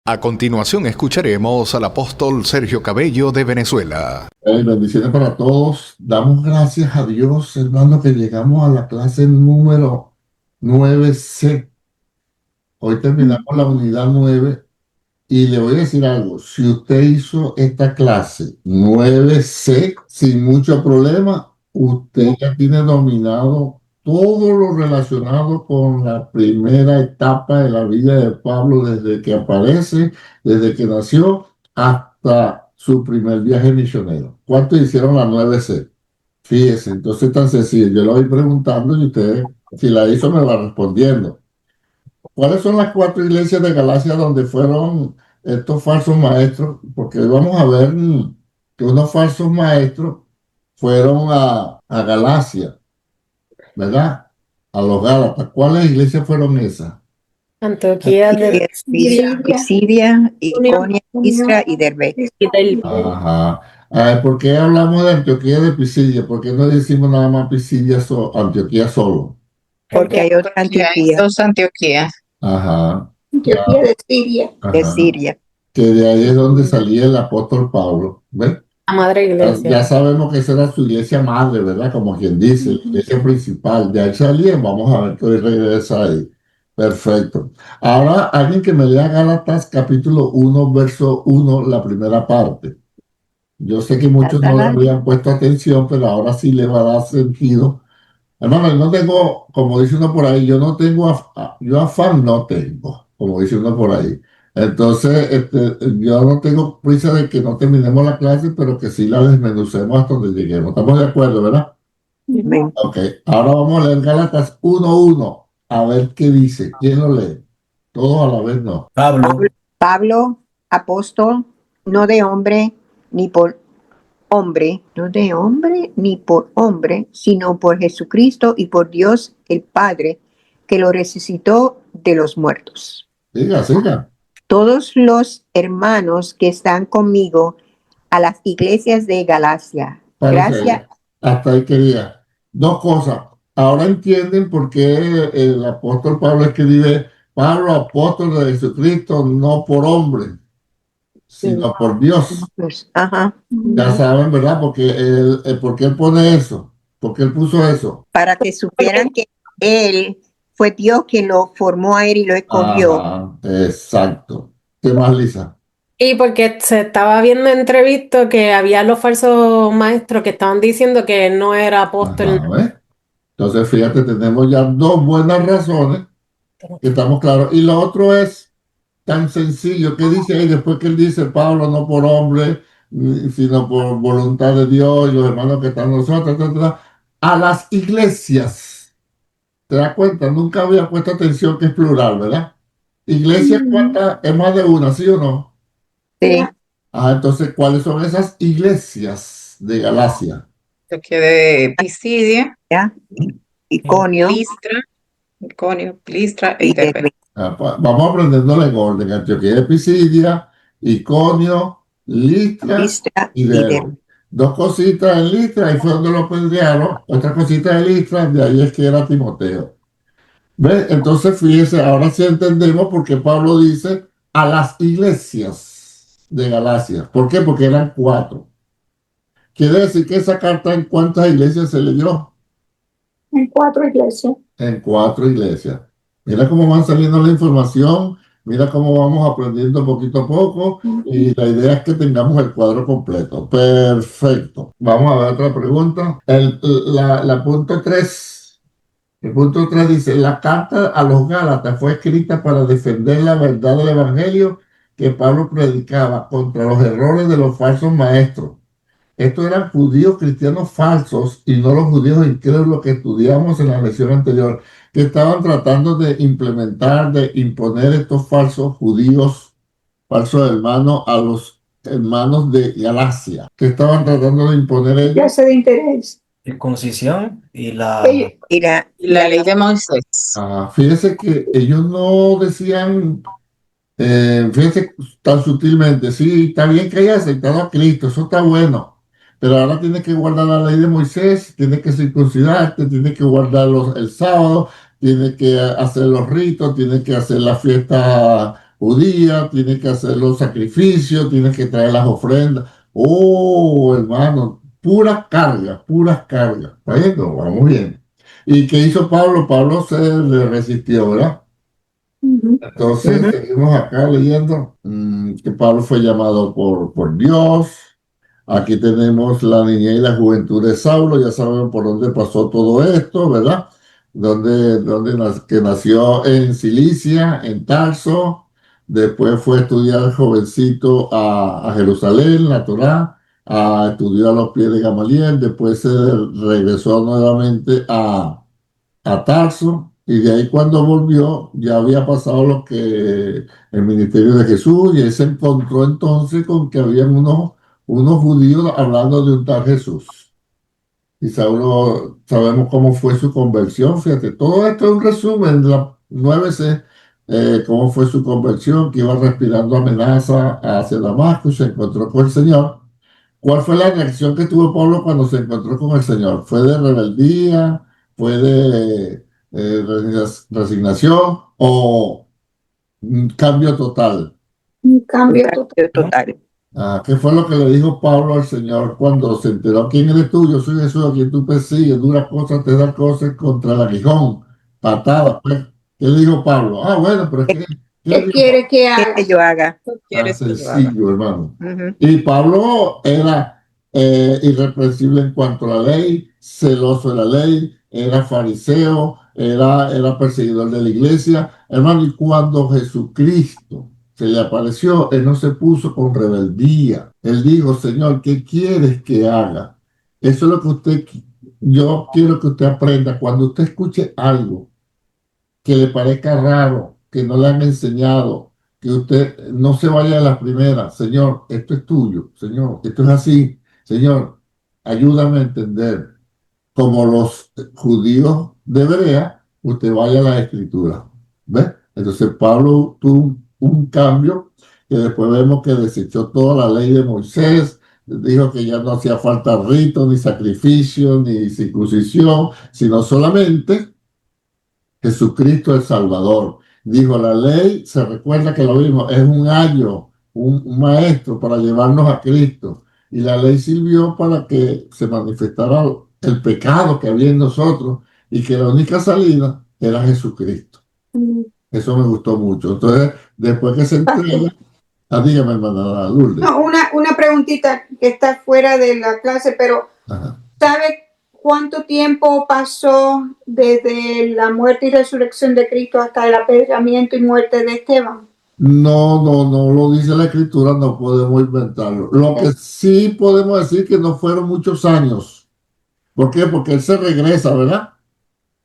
A continuación escucharemos al apóstol Sergio Cabello de Venezuela. Bendiciones para todos. Damos gracias a Dios, hermano, que llegamos a la clase número 9C. Hoy terminamos la unidad 9 y le voy a decir algo. Si usted hizo esta clase 9C sin mucho problema, usted ya tiene dominado todo lo relacionado con la primera etapa de la vida de Pablo, desde que aparece, desde que nació, hasta su primer viaje misionero. ¿Cuántos hicieron la 9C? Fíjese, entonces es tan sencillo. Yo lo voy preguntando y usted, si la hizo, me va respondiendo. ¿Cuáles son las 4 iglesias de Galacia donde fueron estos falsos maestros? Porque vamos a ver que unos falsos maestros fueron a Galacia, ¿verdad? A los Gálatas. ¿Cuáles iglesias fueron esas? Antioquía de Pisidia, Iconia, Listra y Derbe. Ajá. ¿Por qué hablamos de Antioquía de Pisidia? ¿Por qué no decimos nada más Pisidia, Antioquía solo? Porque hay otra Antioquía. Dos Antioquías. Ajá. Antioquía de Siria. De Ajá. Siria. Que de ahí es donde salía el apóstol Pablo. ¿Ves? la madre iglesia. Ya sabemos que esa era su iglesia madre, ¿verdad? Como quien dice, la iglesia principal. De ahí salía, vamos a ver que hoy regresa ahí. Perfecto. Ahora, alguien que me lea Gálatas capítulo 1, verso 1, la primera parte. Yo sé que muchos no le habían puesto atención, pero ahora sí le va a dar sentido. Hermano, yo no tengo, como dice uno por ahí, yo no tengo, yo afán no tengo, como dice uno por ahí. Entonces, yo no tengo prisa de que no terminemos la clase, pero que sí la desmenucemos hasta donde lleguemos. ¿Estamos de acuerdo, verdad? Amén. Ok, ahora vamos a leer Gálatas 1:1, a ver qué dice. ¿Quién lo lee? Todos a la vez no. Pablo, apóstol, no de hombre ni por hombre, no de hombre ni por hombre, sino por Jesucristo y por Dios el Padre, que lo resucitó de los muertos. Siga. Todos los hermanos que están conmigo a las iglesias de Galacia. Gracias. Hasta ahí quería. Dos cosas. Ahora entienden por qué el apóstol Pablo escribe Pablo, apóstol de Jesucristo, no por hombre, sino por Dios. Ajá. Ya saben, ¿verdad? Porque ¿por qué él pone eso? ¿Por qué él puso eso? Para que supieran que él fue Dios quien lo formó a él y lo escogió. Ajá, exacto. ¿Qué más, Lisa? Y porque se estaba viendo entrevisto que había los falsos maestros que estaban diciendo que no era apóstol. Ajá, ¿ves? Entonces, fíjate, tenemos ya dos buenas razones que estamos claros. Y lo otro es tan sencillo. ¿Qué dice ahí después que él dice, Pablo, no por hombre, sino por voluntad de Dios y los hermanos que están nosotros, etcétera, a las iglesias? ¿Te das cuenta? Nunca había puesto atención que es plural, ¿verdad? Iglesia, ¿cuántas? Es más de una, ¿sí o no? Sí. Entonces, ¿cuáles son esas iglesias de Galacia? Antioquía de Pisidia, ¿Ya? Iconio Listra y y Derbe. Derbe. Vamos aprendiendo en orden. Antioquía de Pisidia, Iconio, Listra Listra y y Derbe. Derbe. Dos cositas en Listra, ahí fue donde lo apedrearon. Otra cosita en Listra, de ahí es que era Timoteo. ¿Ves? Entonces, fíjese, ahora sí entendemos por qué Pablo dice a las iglesias de Galacia. ¿Por qué? Porque eran 4. Quiere decir que esa carta, ¿en cuántas iglesias se leyó? En 4 iglesias. En 4 iglesias. Mira cómo van saliendo la información, mira cómo vamos aprendiendo poquito a poco, y la idea es que tengamos el cuadro completo. Perfecto. Vamos a ver otra pregunta. La punto 3. El punto 3 dice, la carta a los Gálatas fue escrita para defender la verdad del Evangelio que Pablo predicaba contra los errores de los falsos maestros. Estos eran judíos cristianos falsos y no los judíos incrédulos que estudiamos en la lección anterior, que estaban tratando de implementar, de imponer estos falsos judíos, falsos hermanos, a los hermanos de Galacia, que estaban tratando de imponer ellos. Clase de interés. Circuncisión y la ley de Moisés. Fíjese que ellos no decían, fíjese tan sutilmente, sí, está bien que haya aceptado a Cristo, eso está bueno, pero ahora tienes que guardar la ley de Moisés, tienes que circuncidarte, tienes que guardar el sábado, tienes que hacer los ritos, tienes que hacer la fiesta judía, tienes que hacer los sacrificios, tienes que traer las ofrendas. Oh, hermano, puras cargas, puras cargas. Bueno, vamos bien. ¿Y qué hizo Pablo? Pablo se le resistió, ¿verdad? Ujú. Entonces, Ujú. seguimos acá leyendo que Pablo fue llamado por Dios. Aquí tenemos la niñez y la juventud de Saulo, ya saben por dónde pasó todo esto, ¿verdad? Que nació en Cilicia, en Tarso, después fue a estudiar jovencito a Jerusalén, la Torá, estudió a los pies de Gamaliel, después se regresó nuevamente a Tarso, y de ahí cuando volvió ya había pasado lo que el ministerio de Jesús, y él se encontró entonces con que habían unos judíos hablando de un tal Jesús. Y Saulo, sabemos cómo fue su conversión. Fíjate, todo esto es un resumen de la 9C, cómo fue su conversión, que iba respirando amenaza hacia Damasco y se encontró con el Señor. ¿Cuál fue la reacción que tuvo Pablo cuando se encontró con el Señor? ¿Fue de rebeldía? ¿Fue de resignación? ¿O un cambio total? Un Un cambio total. cambio total. ¿Qué fue lo que le dijo Pablo al Señor cuando se enteró? ¿Quién eres tú? Yo soy Jesús a quien tú persigues. Duras cosas te da cosas contra el aguijón. Patadas. Pues. ¿Qué le dijo Pablo? Bueno, pero es que, ¿qué le ¿Qué dijo quiere que ¿Qué haga? que yo haga? ¿Qué Pablo? quieres que yo haga? Sencillo, hermano. Ujú. Y Pablo era irreprensible en cuanto a la ley, celoso de la ley, era fariseo, era perseguidor de la iglesia. Hermano, y cuando Jesucristo se le apareció, él no se puso con rebeldía. Él dijo, Señor, ¿qué quieres que haga? Eso es lo que yo quiero que usted aprenda. Cuando usted escuche algo que le parezca raro, que no le han enseñado, que usted no se vaya a la primera, Señor, esto es tuyo, Señor, esto es así, Señor, ayúdame a entender. Como los judíos de Berea, usted vaya a la escritura. ¿Ves? Entonces Pablo tuvo un cambio que después vemos que desechó toda la ley de Moisés, dijo que ya no hacía falta rito, ni sacrificio, ni circuncisión, sino solamente Jesucristo el Salvador. Dijo, la ley, se recuerda que lo vimos, es un ayo, un maestro para llevarnos a Cristo. Y la ley sirvió para que se manifestara el pecado que había en nosotros y que la única salida era Jesucristo. Mm. Eso me gustó mucho. Entonces, después que se entrega, dígame, hermana Lourdes. No, una preguntita que está fuera de la clase, pero Ajá. ¿sabe cuánto tiempo pasó desde la muerte y resurrección de Cristo hasta el apedreamiento y muerte de Esteban? No lo dice la escritura, no podemos inventarlo. Lo que sí podemos decir que no fueron muchos años. ¿Por qué? Porque él se regresa, ¿verdad?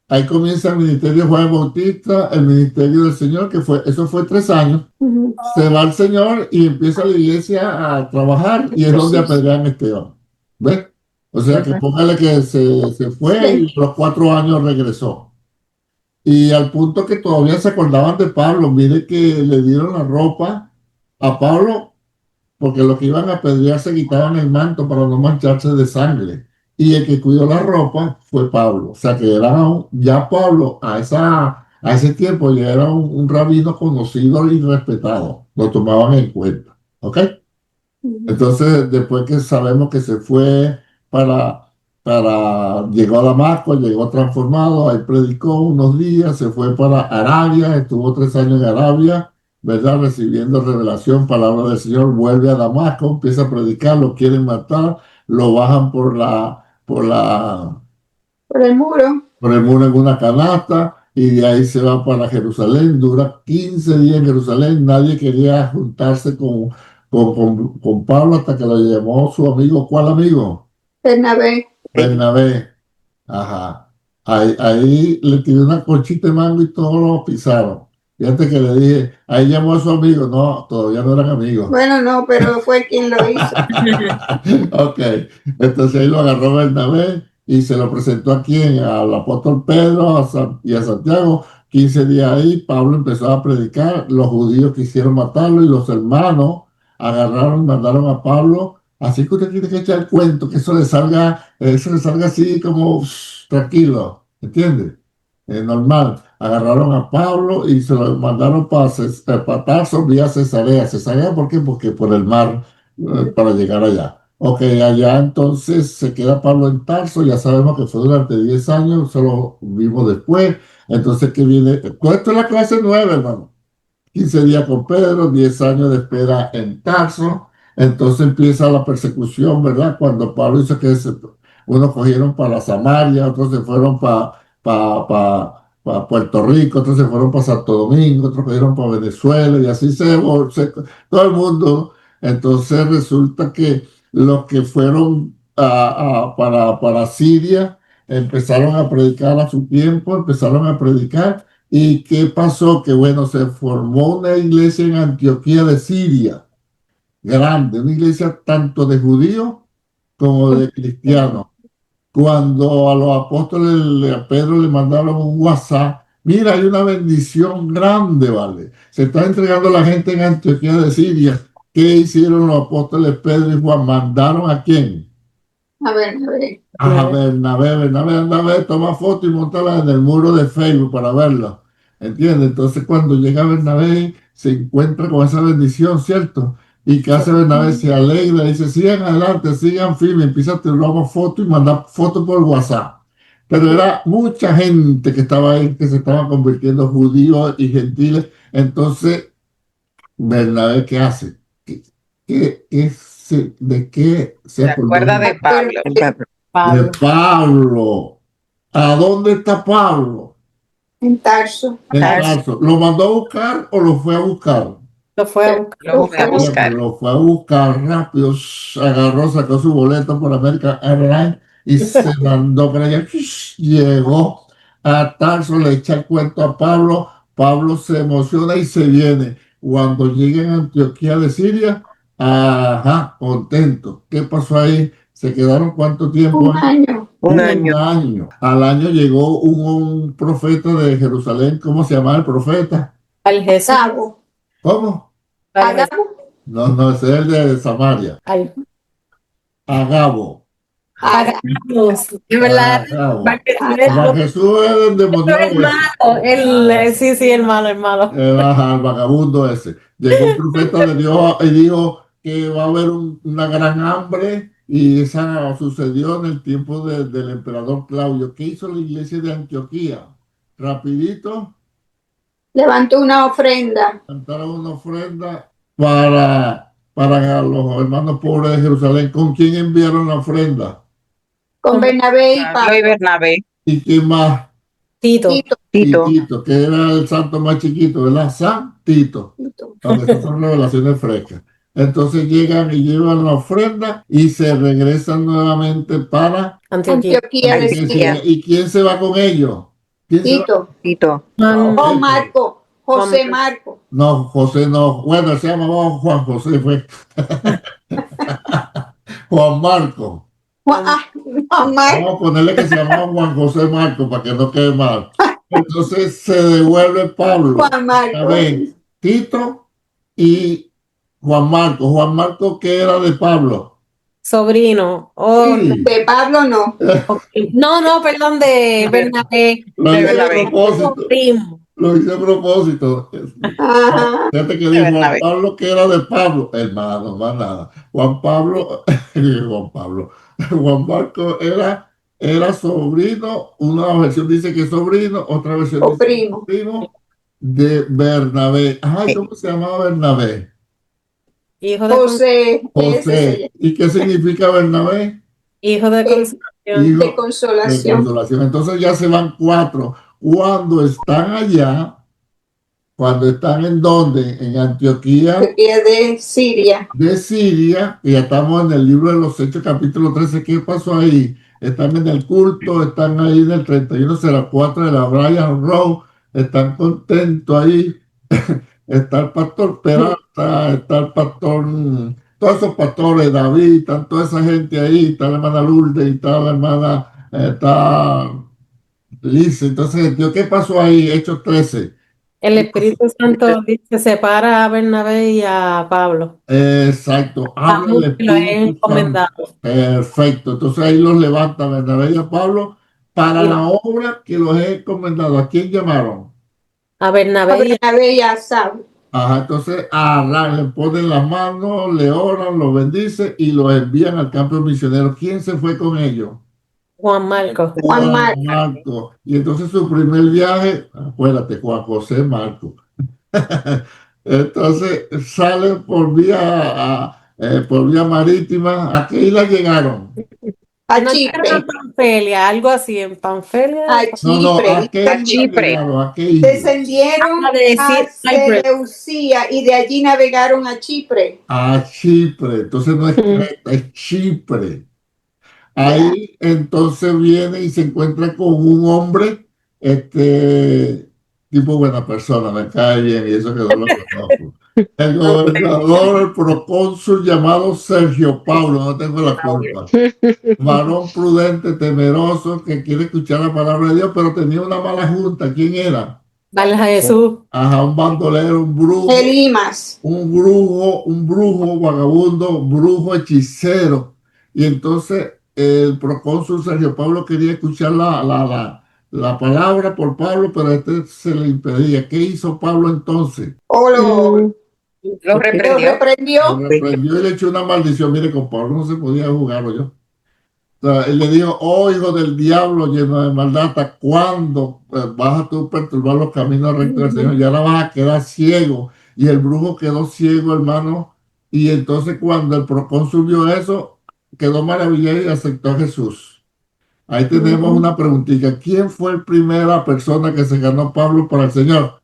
Ahí comienza el ministerio de Juan Bautista, el ministerio del Señor, eso fue 3 años. Ujú. Se va el Señor y empieza la iglesia a trabajar y es donde apedrean a Esteban. ¿Ves? O sea que póngale que se fue y a los 4 años regresó. Y al punto que todavía se acordaban de Pablo. Mire que le dieron la ropa a Pablo porque los que iban a apedrear se quitaban el manto para no mancharse de sangre. Y el que cuidó la ropa fue Pablo. O sea que ya Pablo a ese tiempo ya era un rabino conocido y respetado. Lo tomaban en cuenta. ¿Ok? Entonces, después que sabemos que se fue llegó a Damasco, llegó transformado, ahí predicó unos días, se fue para Arabia, estuvo 3 años en Arabia, ¿verdad? Recibiendo revelación, palabra del Señor, vuelve a Damasco, empieza a predicar, lo quieren matar, lo bajan por el muro. por el muro en una canasta y de ahí se va para Jerusalén, dura 15 días en Jerusalén, nadie quería juntarse con Pablo hasta que lo llamó su amigo. ¿Cuál amigo? Bernabé. Bernabé. Ajá. Ahí le tiró una conchita de mango y todos lo pisaron. Fíjate que le dije, ahí llamó a su amigo. No, todavía no eran amigos. Bueno, no, pero fue quien lo hizo. Ok, entonces ahí lo agarró Bernabé y se lo presentó al apóstol Pedro y a Santiago. 15 días ahí, Pablo empezó a predicar, los judíos quisieron matarlo y los hermanos agarraron y mandaron a Pablo. Así que usted tiene que echar el cuento, que eso le salga así como tranquilo, ¿entiende? Normal. Agarraron a Pablo y se lo mandaron para Tarso vía Cesarea. ¿Cesarea por qué? Porque por el mar para llegar allá. Ok, allá entonces se queda Pablo en Tarso, ya sabemos que fue durante 10 años, solo vimos después. Entonces, ¿qué viene? Todo esto es la clase 9, hermano. 15 días con Pedro, 10 años de espera en Tarso. Entonces empieza la persecución, ¿verdad? Cuando Pablo hizo que unos cogieron para Samaria, otros se fueron para Puerto Rico, otros se fueron para Santo Domingo, otros cogieron para Venezuela y así todo el mundo. Entonces resulta que los que fueron para Siria empezaron a predicar a su tiempo, empezaron a predicar. ¿Y qué pasó? Que bueno, se formó una iglesia en Antioquía de Siria, grande, una iglesia tanto de judíos como de cristianos. Cuando a los apóstoles, a Pedro le mandaron un WhatsApp, mira, hay una bendición grande, ¿vale? Se está entregando la gente en Antioquía de Siria. ¿Qué hicieron los apóstoles Pedro y Juan? ¿Mandaron a quién? A ver. A Bernabé, toma foto y montala en el muro de Facebook para verla. ¿Entiendes? Entonces, cuando llega Bernabé, se encuentra con esa bendición, ¿cierto? Y que hace Bernabé, se alegra, dice, sigan adelante, sigan firme, empieza a tirar fotos y mandar fotos por WhatsApp. Pero era mucha gente que estaba ahí, que se estaba convirtiendo judíos y gentiles. Entonces, Bernabé, ¿qué hace? ¿De qué se Se acordó? acuerda de Pablo. De Pablo. Pablo. ¿A dónde está Pablo? En Tarso. En Tarso. ¿Lo mandó a buscar o lo fue a buscar? Lo fue a buscar. Lo fue a buscar. Lo fue a buscar rápido, agarró, sacó su boleto por American Airlines y se mandó para allá. Llegó a Tarso, le echa el cuento a Pablo. Pablo se emociona y se viene. Cuando llega en Antioquía de Siria, ajá, contento. ¿Qué pasó ahí? ¿Se quedaron cuánto tiempo? Un año. Un año. Al año llegó un profeta de Jerusalén. ¿Cómo se llama el profeta? Al Jesús. Agabo. ¿Cómo? Al Jesús. Agabo. No, ese es el de Samaria. Al Agabo. Agamos. De verdad. Agabo. Bar Jesús es el endemoniado el malo. Sí, el malo. el vagabundo ese. Llegó un profeta de Dios y dijo que va a haber una gran hambre y esa sucedió en el tiempo del emperador Claudio. ¿Qué hizo la iglesia de Antioquía? Rapidito, Levantó una ofrenda. cantaron una ofrenda para los hermanos pobres de Jerusalén. ¿Con quién enviaron la ofrenda? Con Bernabé y Pablo y Pablo. Bernabé. ¿Y quién más? Tito. Tito. Y Tito, que era el santo más chiquito, ¿verdad? San Tito. Donde esas son revelaciones frescas. Entonces llegan y llevan la ofrenda y se regresan nuevamente para Antioquía. Antioquía de Siria. ¿Y quién se va con ellos? ¿Quién se va? Tito. Man- Oh, Marco. José Marco. No, José no. Bueno, se llamaba Juan José, fue. Juan Marco. Juan Marco. Vamos a ponerle que se llamaba Juan José Marco para que no quede mal. Entonces se devuelve Pablo. Juan Marco. A ver, Tito y Juan Marco. Juan Marco, ¿qué era de Pablo? Sobrino. Oh, Sí, De Pablo no. no, perdón, de Bernabé. lo hice a Bernabé. propósito. Primo. Lo hice a propósito. Ajá. Fíjate que dijo Juan Bernabé. Pablo, que era de Pablo. Hermano, más nada. Juan Pablo, Juan Marco era sobrino. Una versión dice que es sobrino, otra versión O dice que es primo. primo de Bernabé. Ay, ¿cómo se llamaba Bernabé? Hijo de, José. Ese José. ¿Y qué significa Bernabé? hijo de consolación. Hijo de de consolación. consolación. Entonces ya se van 4. Cuando están allá, cuando están en donde, en Antioquía Antioquía de Siria. de Siria, y ya estamos en el libro de los Hechos, capítulo 13. ¿Qué pasó ahí? Están en el culto, están ahí en el 3104 de la Brian Row, están contentos ahí. Está el pastor Peralta, está el pastor, todos esos pastores, David, están toda esa gente ahí, está la hermana Lourdes, y está la hermana, está Liz. Entonces, ¿qué pasó ahí? Hechos 13. El Espíritu Santo dice, separa a Bernabé y a Pablo. Exacto, habla el Que lo he Espíritu Santo. encomendado. Perfecto, entonces ahí los levanta Bernabé y a Pablo para la obra que los he encomendado. ¿A quién llamaron? A a Bernabé y Bernabé y a Saulo. Ajá, entonces le ponen las manos, le oran, lo bendicen y lo envían al campo misionero. ¿Quién se fue con ellos? Juan Marcos. Juan Juan Marcos. Marcos. Y entonces su primer viaje, acuérdate, Juan José Marcos. Entonces salen por vía marítima. ¿A qué isla llegaron? A No llegaron a Chipre. Panfelia, algo así, en Panfelia. A No, ¿a Chipre. qué A isla Chipre. llegaron? ¿A qué isla? Descendieron Acaba de a decir Cyprus. Seleucía y de allí navegaron a Chipre. A Chipre. Entonces no es Creta, es Chipre. Ahí entonces viene y se encuentra con un hombre, tipo buena persona, me cae bien y eso que no lo conozco. El gobernador, el procónsul llamado Sergio Paulo, no tengo la culpa. Varón prudente, temeroso, que quiere escuchar la palabra de Dios, pero tenía una mala junta. ¿Quién era? Vale, Jesús. Ajá, un bandolero, un brujo, Elimas. un brujo vagabundo, brujo hechicero. Y entonces el procónsul Sergio Pablo quería escuchar la palabra por Pablo, pero se le impedía. ¿Qué hizo Pablo entonces? O lo Lo reprendió. reprendió. Lo reprendió y le echó una maldición. Mire, con Pablo no se podía jugar, yo. O sea, él le dijo, oh hijo del diablo lleno de maldad, ¿hasta cuándo vas a tú perturbar los caminos rectos del Señor? Ya ahora vas a quedar ciego. Y el brujo quedó ciego, hermano. Y entonces cuando el procónsul vio eso, quedó maravillado y aceptó a Jesús. Ahí tenemos una preguntita. ¿Quién fue la primera persona que se ganó Pablo para el Señor?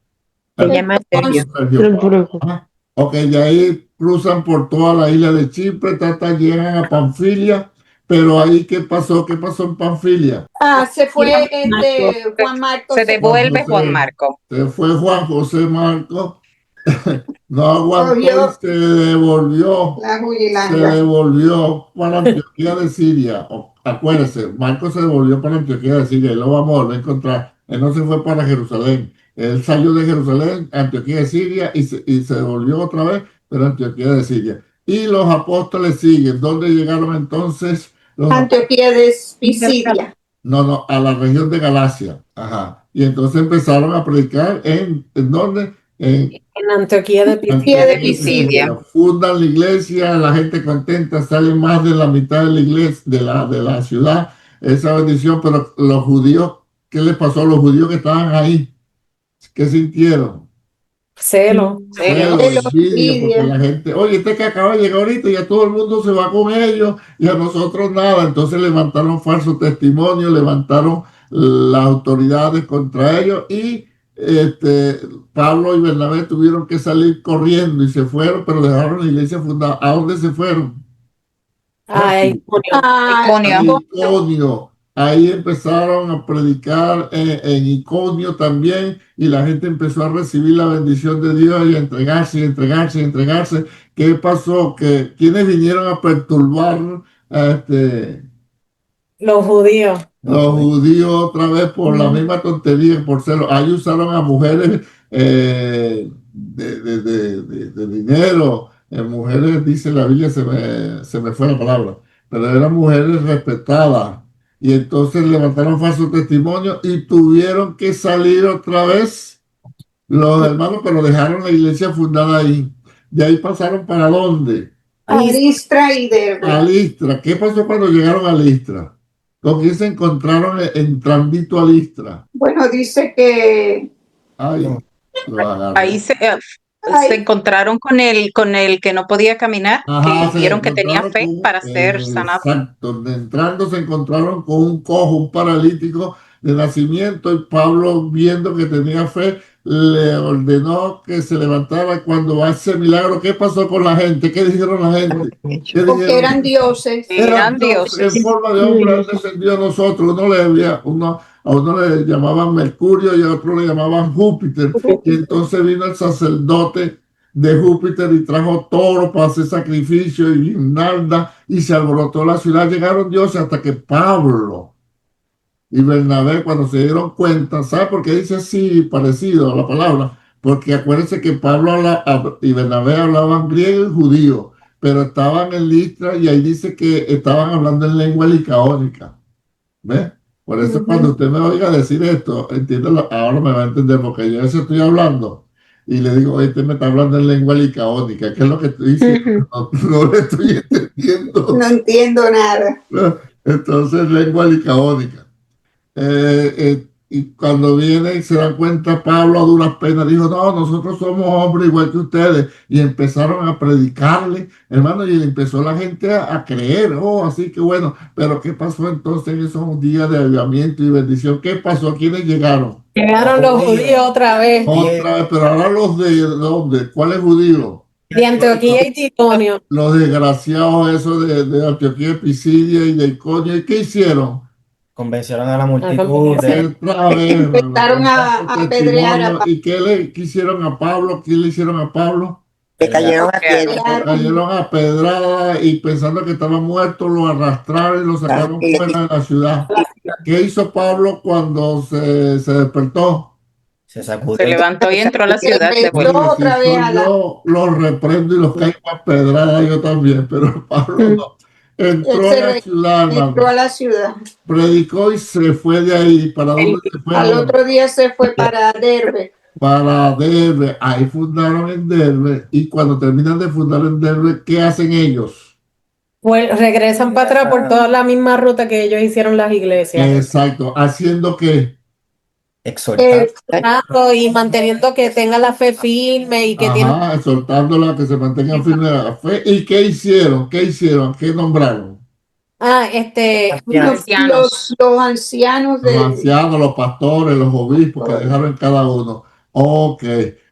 Se llama Sergio. Sergio Pablo. Ajá. Ok, de ahí cruzan por toda la isla de Chipre, llegan a Panfilia. Pero ahí, ¿qué pasó? ¿Qué pasó en Panfilia? Se fue Juan Marcos. Se devuelve José. Juan Marco. Se fue Juan José Marcos, no aguantó Cogió y se devolvió. la Se Jugilanga. devolvió para Antioquía de Siria. Acuérdese, Marcos se devolvió para Antioquía de Siria y lo vamos a volver a encontrar. Él no se fue para Jerusalén. Él salió de Jerusalén, Antioquía de Siria y se devolvió otra vez, pero Antioquía de Siria. Y los apóstoles siguen. ¿Dónde llegaron entonces? Antioquía de Pisidia. No, a la región de Galacia. Ajá. Y entonces empezaron a predicar ¿en dónde? En Antioquía de Pisidia. Antioquía de Pisidia. Fundan la iglesia, la gente contenta, sale más de la mitad de la iglesia, de la ciudad, esa bendición, pero los judíos, ¿qué les pasó a los judíos que estaban ahí? ¿Qué sintieron? Celo. Celo, envidia, porque la gente, oye, este que acaba de llegar ahorita, ya todo el mundo se va con ellos y a nosotros nada. Entonces levantaron falsos testimonios, levantaron las autoridades contra ellos y Pablo y Bernabé tuvieron que salir corriendo y se fueron, pero dejaron la iglesia fundada. ¿A dónde se fueron? Ay, Iconio. A Iconio. Ahí empezaron a predicar en Iconio también y la gente empezó a recibir la bendición de Dios y a entregarse y entregarse y entregarse. ¿Qué pasó? Que quienes vinieron a perturbar a los judíos. los judíos otra vez por la misma tontería, por celo. Ahí usaron a mujeres de dinero. Mujeres, dice la Biblia, se me fue la palabra, pero eran mujeres respetadas. Y entonces levantaron falsos testimonios y tuvieron que salir otra vez los hermanos, pero dejaron la iglesia fundada ahí. De ahí pasaron ¿para dónde? A Listra y Derbe. A Listra. ¿Qué pasó cuando llegaron a Listra? ¿Con quién se encontraron entrandito a Listra? Bueno, dice que Ay, lo agarré. Ahí se encontraron con el que no podía caminar, Ajá, que vieron que tenía encontraron fe para ser sanado. Exacto, entrando se encontraron con un cojo, un paralítico de nacimiento y Pablo, viendo que tenía fe, le ordenó que se levantara. Cuando va ese milagro, ¿qué pasó con la gente? ¿Qué dijeron la gente? ¿Qué porque dijeron? eran dioses. Eran dioses. En forma de hombre han descendido a nosotros. A uno le llamaban Mercurio y a otro le llamaban Júpiter. Y entonces vino el sacerdote de Júpiter y trajo toro para hacer sacrificio y guirnalda y se alborotó la ciudad. Llegaron dioses hasta que Pablo y Bernabé, cuando se dieron cuenta, ¿sabe por qué dice así parecido a la palabra? Porque acuérdense que Pablo y Bernabé hablaban griego y judío, pero estaban en Listra y ahí dice que estaban hablando en lengua licaónica. ¿Ves? Por eso cuando usted me oiga decir esto, entiéndelo, ahora me va a entender, porque yo a veces estoy hablando y le digo, oye, este me está hablando en lengua licaónica, ¿qué es lo que estoy diciendo? No le estoy entendiendo. No entiendo nada. Entonces, lengua licaónica. Y cuando viene y se dan cuenta, Pablo a duras penas dijo, no, nosotros somos hombres igual que ustedes. Y empezaron a predicarle, hermano, y empezó la gente a creer. Oh, así que bueno, pero ¿qué pasó entonces en esos días de avivamiento y bendición? ¿Qué pasó? ¿Quiénes llegaron? Llegaron los judíos otra vez, Otra vez, pero ahora los de ¿dónde? ¿Cuáles judíos? de Antioquía y Iconio. Los desgraciados esos de Antioquía, Pisidia y de Iconio. ¿Y qué hicieron? Convencieron a la multitud de... Otra vez, Empezaron a apedrear a ¿Y qué le hicieron a Pablo? ¿Qué le hicieron a Pablo? Le cayeron a piedra. Lo cayeron a pedrada y pensando que estaba muerto, lo arrastraron y lo sacaron fuera de la ciudad. ¿Qué hizo Pablo cuando se despertó? Se sacudió. Se levantó y entró a la ciudad de vuelta. Regresó otra vez a la... Yo los reprendo y los caigo a pedrada yo también, pero Pablo no. Entró a la ciudad, hermano. Entró a la ciudad. Predicó y se fue de ahí. ¿Para dónde se fue? Al otro día se fue para Derbe. Para Derbe. Ahí fundaron en Derbe. Y cuando terminan de fundar en Derbe, ¿qué hacen ellos? Pues regresan para atrás por toda la misma ruta que ellos hicieron las iglesias. Exacto. ¿Haciendo qué? Exhortar. Y manteniendo que tenga la fe firme y que tiene... Ajá, exhortándola a que se mantengan firmes a la fe. ¿Y qué hicieron? ¿Qué hicieron? ¿Qué nombraron? Ancianos. Los ancianos Los de... ancianos, los pastores, los obispos que dejaron cada uno. Ok.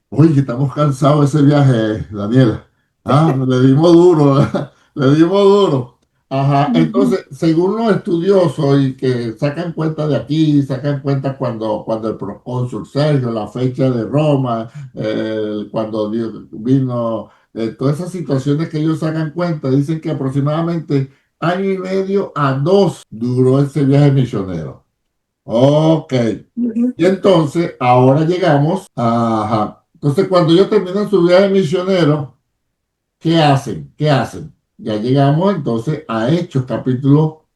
Oye, estamos cansados de ese viaje, Daniela. Le dimos duro, ¿verdad? Le dimos duro. Ajá. Entonces, según los estudiosos y que sacan cuenta de aquí, sacan cuenta cuando el procónsul Sergio, la fecha de Roma, cuando vino, todas esas situaciones que ellos sacan cuenta, dicen que aproximadamente año y medio a 2 duró ese viaje misionero. Ok. Y entonces, ahora llegamos a... Entonces, cuando ellos terminan su viaje misionero, ¿qué hacen? ¿Qué hacen? Ya llegamos entonces a Hechos, capítulo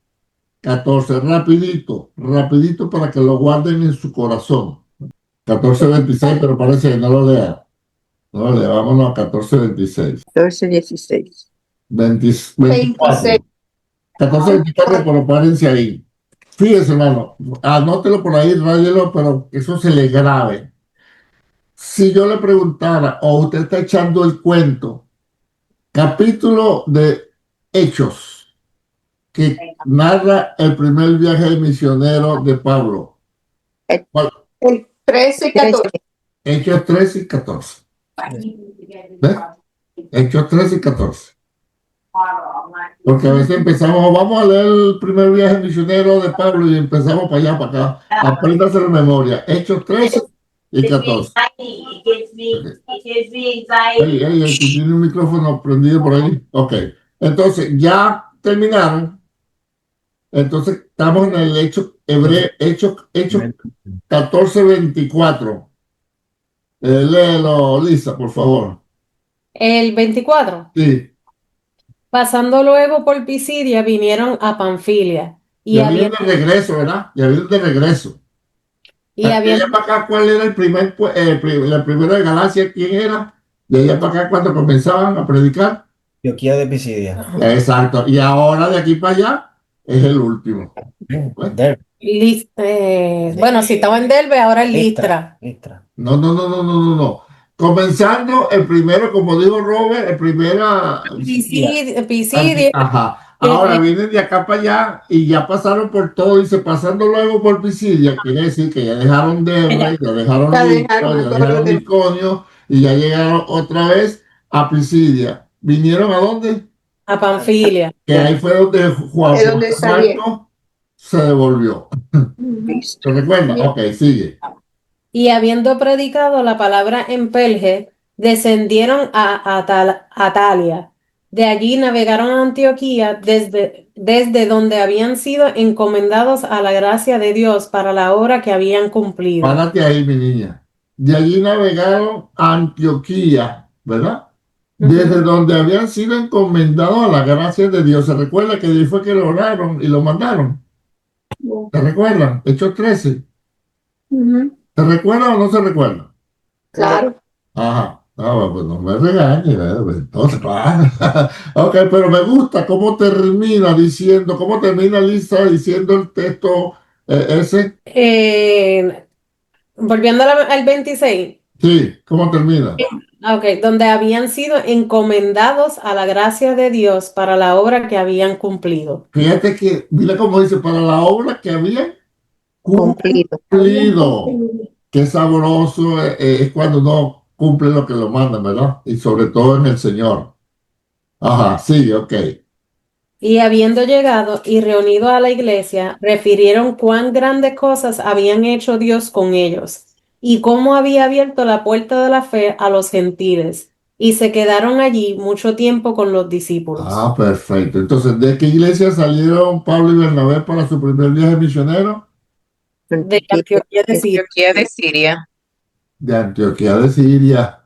14. Rapidito, rapidito para que lo guarden en su corazón. 14:26, pero parece que no lo lea. No lo lea, vámonos a 14:26. 14:16. 24. 14:24, pero párense ahí. Fíjense, hermano, anótelo por ahí, ráyelo, pero que eso se le grabe. Si yo le preguntara, o usted está echando el cuento, capítulo de Hechos, que narra el primer viaje misionero de Pablo. ¿Cuál? El 13 y 14. Hechos 13 y 14. ¿Ves? Hechos 13 y 14. Porque a veces empezamos, vamos a leer el primer viaje misionero de Pablo y empezamos para allá, para acá. Apréndase la memoria. Hechos 13 y 14. Tú tienes un micrófono prendido por ahí. Ok. Entonces, ya terminaron. Entonces, estamos en el Hechos 14:24. Léelo, Lisa, por favor. El 24. Sí. Pasando luego por Pisidia, vinieron a Panfilia. Ya vienen de regreso, ¿verdad? Ya vienen de regreso. Y De habían... allá para acá, ¿cuál era la primera de Galacia? ¿Quién era? De allá para acá, cuando comenzaban a predicar. Antioquía de Pisidia. Exacto. Y ahora de aquí para allá es el último. Derbe. Bueno, si estaba en Derbe, ahora en Listra. Listra. No. Comenzando el primero, como dijo Robert, el primera. Pisidia. Ajá. Ahora vienen de acá para allá y ya pasaron por todo y se pasando luego por Pisidia, quiere decir que ya dejaron Derbe, ya dejaron Listra, ya dejaron Iconio y ya llegaron otra vez a Pisidia. ¿Vinieron a dónde? A Panfilia. Que ahí fue donde Juan De donde Marco se devolvió. ¿Te recuerdas? Ok, sigue. Y habiendo predicado la palabra en Perge, descendieron a Atalia. De allí navegaron a Antioquía desde donde habían sido encomendados a la gracia de Dios para la obra que habían cumplido. Párate ahí, mi niña. De allí navegaron a Antioquía, ¿verdad? Desde donde habían sido encomendados a la gracia de Dios. ¿Se recuerda que ahí fue que lo oraron y lo mandaron? ¿Te recuerdan? Hechos 13. Ujú, ¿Te recuerdan o no se recuerdan? claro. Ajá. Ah, pues no me regañes, pues, entonces, claro. Ok, pero me gusta cómo termina diciendo, cómo termina Lisa diciendo el texto ese. Volviendo al 26. Sí, ¿cómo termina? Ok, donde habían sido encomendados a la gracia de Dios para la obra que habían cumplido. Fíjate que, mira cómo dice, para la obra que había Cumplido. cumplido. Qué sabroso es cuando uno cumple lo que lo mandan, ¿verdad? Y sobre todo en el Señor. Ajá, sí, ok. Y habiendo llegado y reunido a la iglesia, refirieron cuán grandes cosas habían hecho Dios con ellos, y cómo había abierto la puerta de la fe a los gentiles, y se quedaron allí mucho tiempo con los discípulos. Ah, perfecto. Entonces, ¿de qué iglesia salieron Pablo y Bernabé para su primer viaje misionero? De Antioquía de Siria. Antioquía de Siria. De Antioquía de Siria.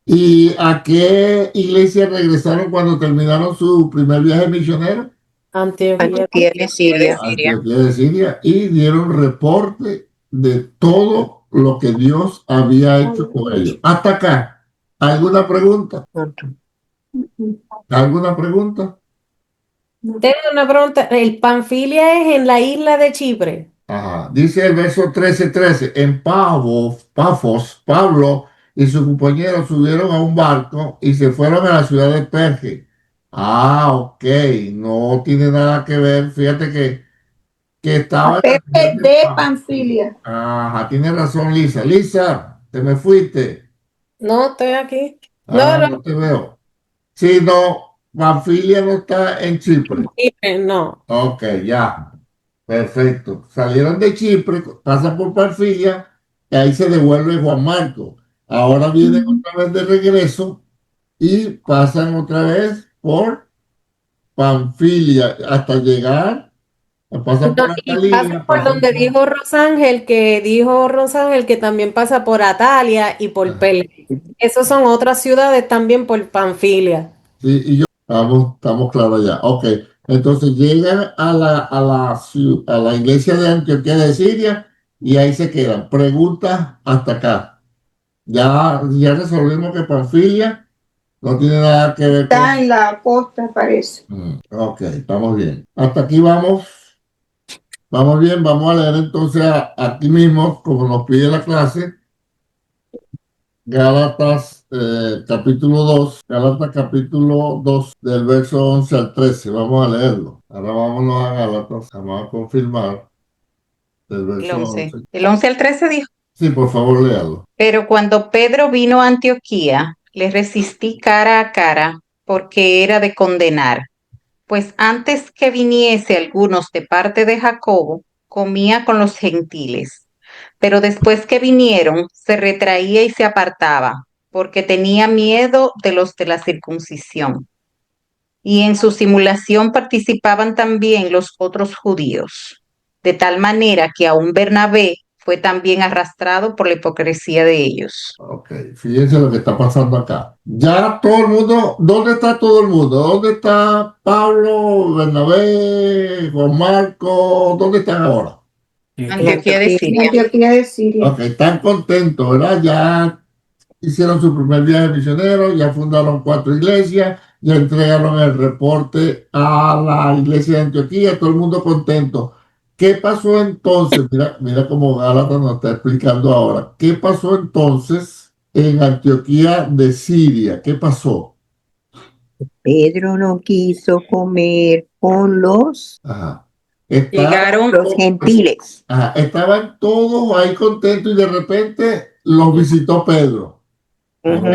¿Y a qué iglesia regresaron cuando terminaron su primer viaje misionero? Antioquía. Antioquía de Siria. Antioquía de Siria. Y dieron reporte de todo lo que Dios había hecho con ellos. Hasta acá. ¿Alguna pregunta? ¿Alguna pregunta? Tengo una pregunta. ¿El Panfilia es en la isla de Chipre? Ajá. Dice el verso 13:13. En Pafos, Pablo y sus compañeros subieron a un barco y se fueron a la ciudad de Perge. Ah, ok. No tiene nada que ver. Fíjate que estaba en la ciudad de De Pafos. Panfilia. Ajá, tiene razón Lisa. Lisa, te me fuiste. No, estoy aquí. No, Ah, no te veo. Sí, no, Panfilia no está en Chipre. Chipre, no. Ok, ya. Perfecto. Salieron de Chipre, pasan por Panfilia y ahí se devuelve Juan Marco. Ahora vienen otra vez de regreso y pasan otra vez por Panfilia hasta llegar, pasan No, por y pasa Atalía, por pasan donde por... dijo Rosángel que también pasa por Atalia y por Ajá. Pele. Esas son otras ciudades también por Panfilia. Sí, y yo, estamos claros ya. Ok, entonces llegan a la iglesia de Antioquía de Siria y ahí se quedan. Preguntas hasta acá. Ya resolvimos que Panfilia no tiene nada que ver Está con... en la costa, parece. Ok, estamos bien. Hasta aquí vamos. Vamos bien, vamos a leer entonces aquí mismo, como nos pide la clase, Gálatas Gálatas capítulo 2 del verso 11 al 13. Vamos a leerlo. Ahora vámonos a Gálatas, vamos a confirmar del El verso 11. 11. El 11 al 13 dijo. Sí, por favor, léalo. Pero cuando Pedro vino a Antioquía, le resistí cara a cara porque era de condenar, pues antes que viniese algunos de parte de Jacobo, comía con los gentiles. Pero después que vinieron, se retraía y se apartaba, porque tenía miedo de los de la circuncisión. Y en su simulación participaban también los otros judíos, de tal manera que aún Bernabé fue también arrastrado por la hipocresía de ellos. Ok, fíjense lo que está pasando acá. Ya todo el mundo, ¿dónde está todo el mundo? ¿Dónde está Pablo, Bernabé, Juan Marco? ¿Dónde están ahora? Antioquía de En Siria. Antioquía de Siria. Ok, están contentos, ¿verdad? Ya hicieron su primer viaje misionero, ya fundaron 4 iglesias, ya entregaron el reporte a la iglesia de Antioquía, todo el mundo contento. ¿Qué pasó entonces? Mira cómo Gálatas nos está explicando ahora. ¿Qué pasó entonces en Antioquía de Siria? ¿Qué pasó? Pedro no quiso comer con Ajá. Estaban, Llegaron, los gentiles. estaban todos ahí contentos y de repente los visitó Pedro. Ujú.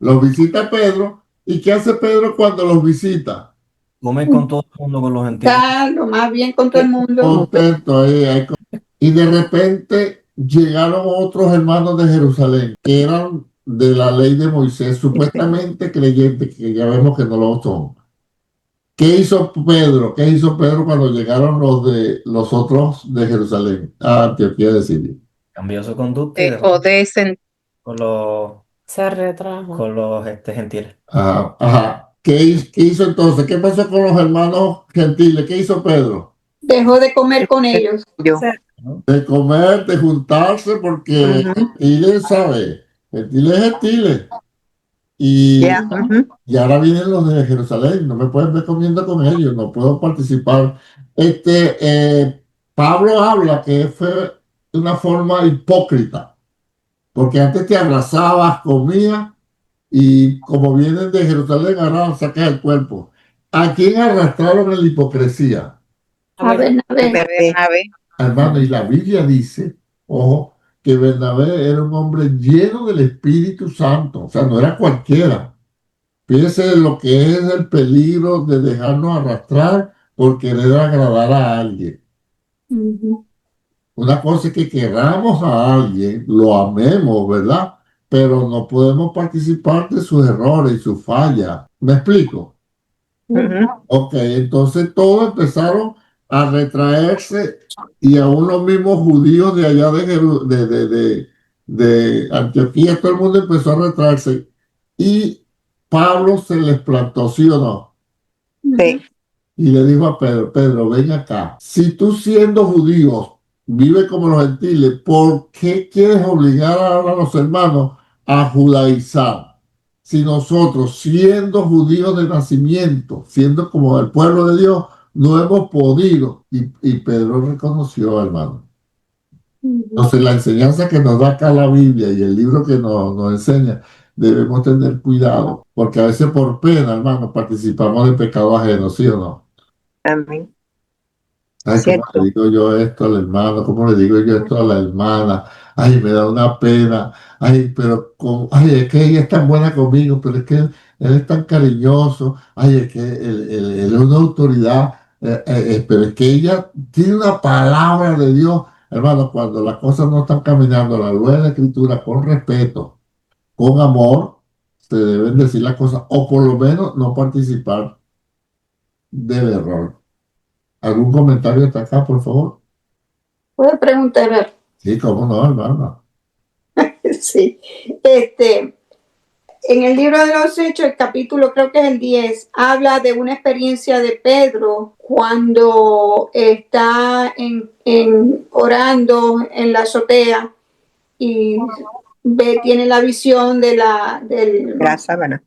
Los visita Pedro. ¿Y qué hace Pedro cuando los visita? Come con todo el mundo, con los gentiles. Está lo más bien con todo el mundo. Contento ahí. Y de repente llegaron otros hermanos de Jerusalén que eran de la ley de Moisés, supuestamente creyentes, que ya vemos que no lo son. ¿Qué hizo Pedro? ¿Qué hizo Pedro cuando llegaron los otros de Jerusalén a Antioquía de Siria? Cambió su conducta y dejó de sentir. con los, Se retrajo. con los gentiles. Ajá. ¿Qué hizo entonces? ¿Qué pasó con los hermanos gentiles? ¿Qué hizo Pedro? Dejó de comer con ellos. Yo. De comer, de juntarse, porque Ujú. gentiles, ¿sabe? Gentiles, gentiles. Y, Ya, ujú. y ahora vienen los de Jerusalén, no me pueden ver comiendo con ellos, no puedo participar. Pablo habla que fue de una forma hipócrita, porque antes te abrazabas, comías, y como vienen de Jerusalén, ahora sacas el cuerpo. ¿A quién arrastraron en la hipocresía? A Bernabé. Bernabé. Hermano, y la Biblia dice, ojo, que Bernabé era un hombre lleno del Espíritu Santo, o sea, no era cualquiera. Fíjese lo que es el peligro de dejarnos arrastrar por querer agradar a alguien. Ujú. Una cosa es que queramos a alguien, lo amemos, ¿verdad? Pero no podemos participar de sus errores y sus fallas. ¿Me explico? Ujú. Ok, entonces todos empezaron a retraerse y aún los mismos judíos de allá de Antioquía, todo el mundo empezó a retraerse y Pablo se les plantó, ¿sí o no? Sí. Y le dijo a Pedro, Pedro, ven acá. Si tú siendo judío vives como los gentiles, ¿por qué quieres obligar ahora a los hermanos a judaizar? Si nosotros, siendo judíos de nacimiento, siendo como el pueblo de Dios, no hemos podido. Y Pedro reconoció, hermano. Entonces, la enseñanza que nos da acá la Biblia y el libro que nos enseña, debemos tener cuidado, porque a veces por pena, hermano, participamos de pecado ajeno, ¿sí o no? Amén. Ay, ¿cómo le Cierto. digo yo esto al hermano? ¿Cómo le digo yo esto a la hermana? Ay, me da una pena. Ay, pero ay, es que ella es tan buena conmigo, pero es que él es tan cariñoso. Ay, es que él es una autoridad, pero es que ella tiene una palabra de Dios. Hermano, cuando las cosas no están caminando a la luz de la escritura, con respeto, con amor, se deben decir las cosas, o por lo menos no participar del error. ¿Algún comentario hasta acá, por favor? Puedo preguntar. Sí, cómo no, hermano. Sí. En el libro de los Hechos, el capítulo creo que es el 10, habla de una experiencia de Pedro cuando está orando en la azotea y tiene la visión La sábana.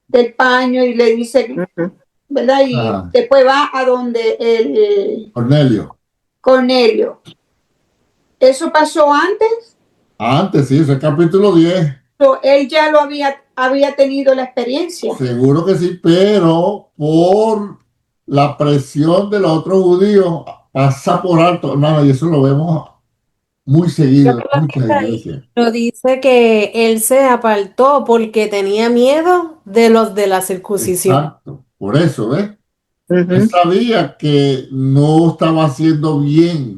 del paño y le dice, Ujú. ¿verdad? Y Ajá. después va a donde el Cornelio. Cornelio. ¿Eso pasó antes? Antes, sí, ese es capítulo 10. Él ya lo había tenido la experiencia. Seguro que sí, pero por la presión de los otros judíos pasa por alto, hermano, y eso lo vemos muy seguido en muchas iglesias. Pero dice que él se apartó porque tenía miedo de los de la circuncisión. Exacto. Por eso, ¿ves? Él Ujú. sabía que no estaba haciendo bien.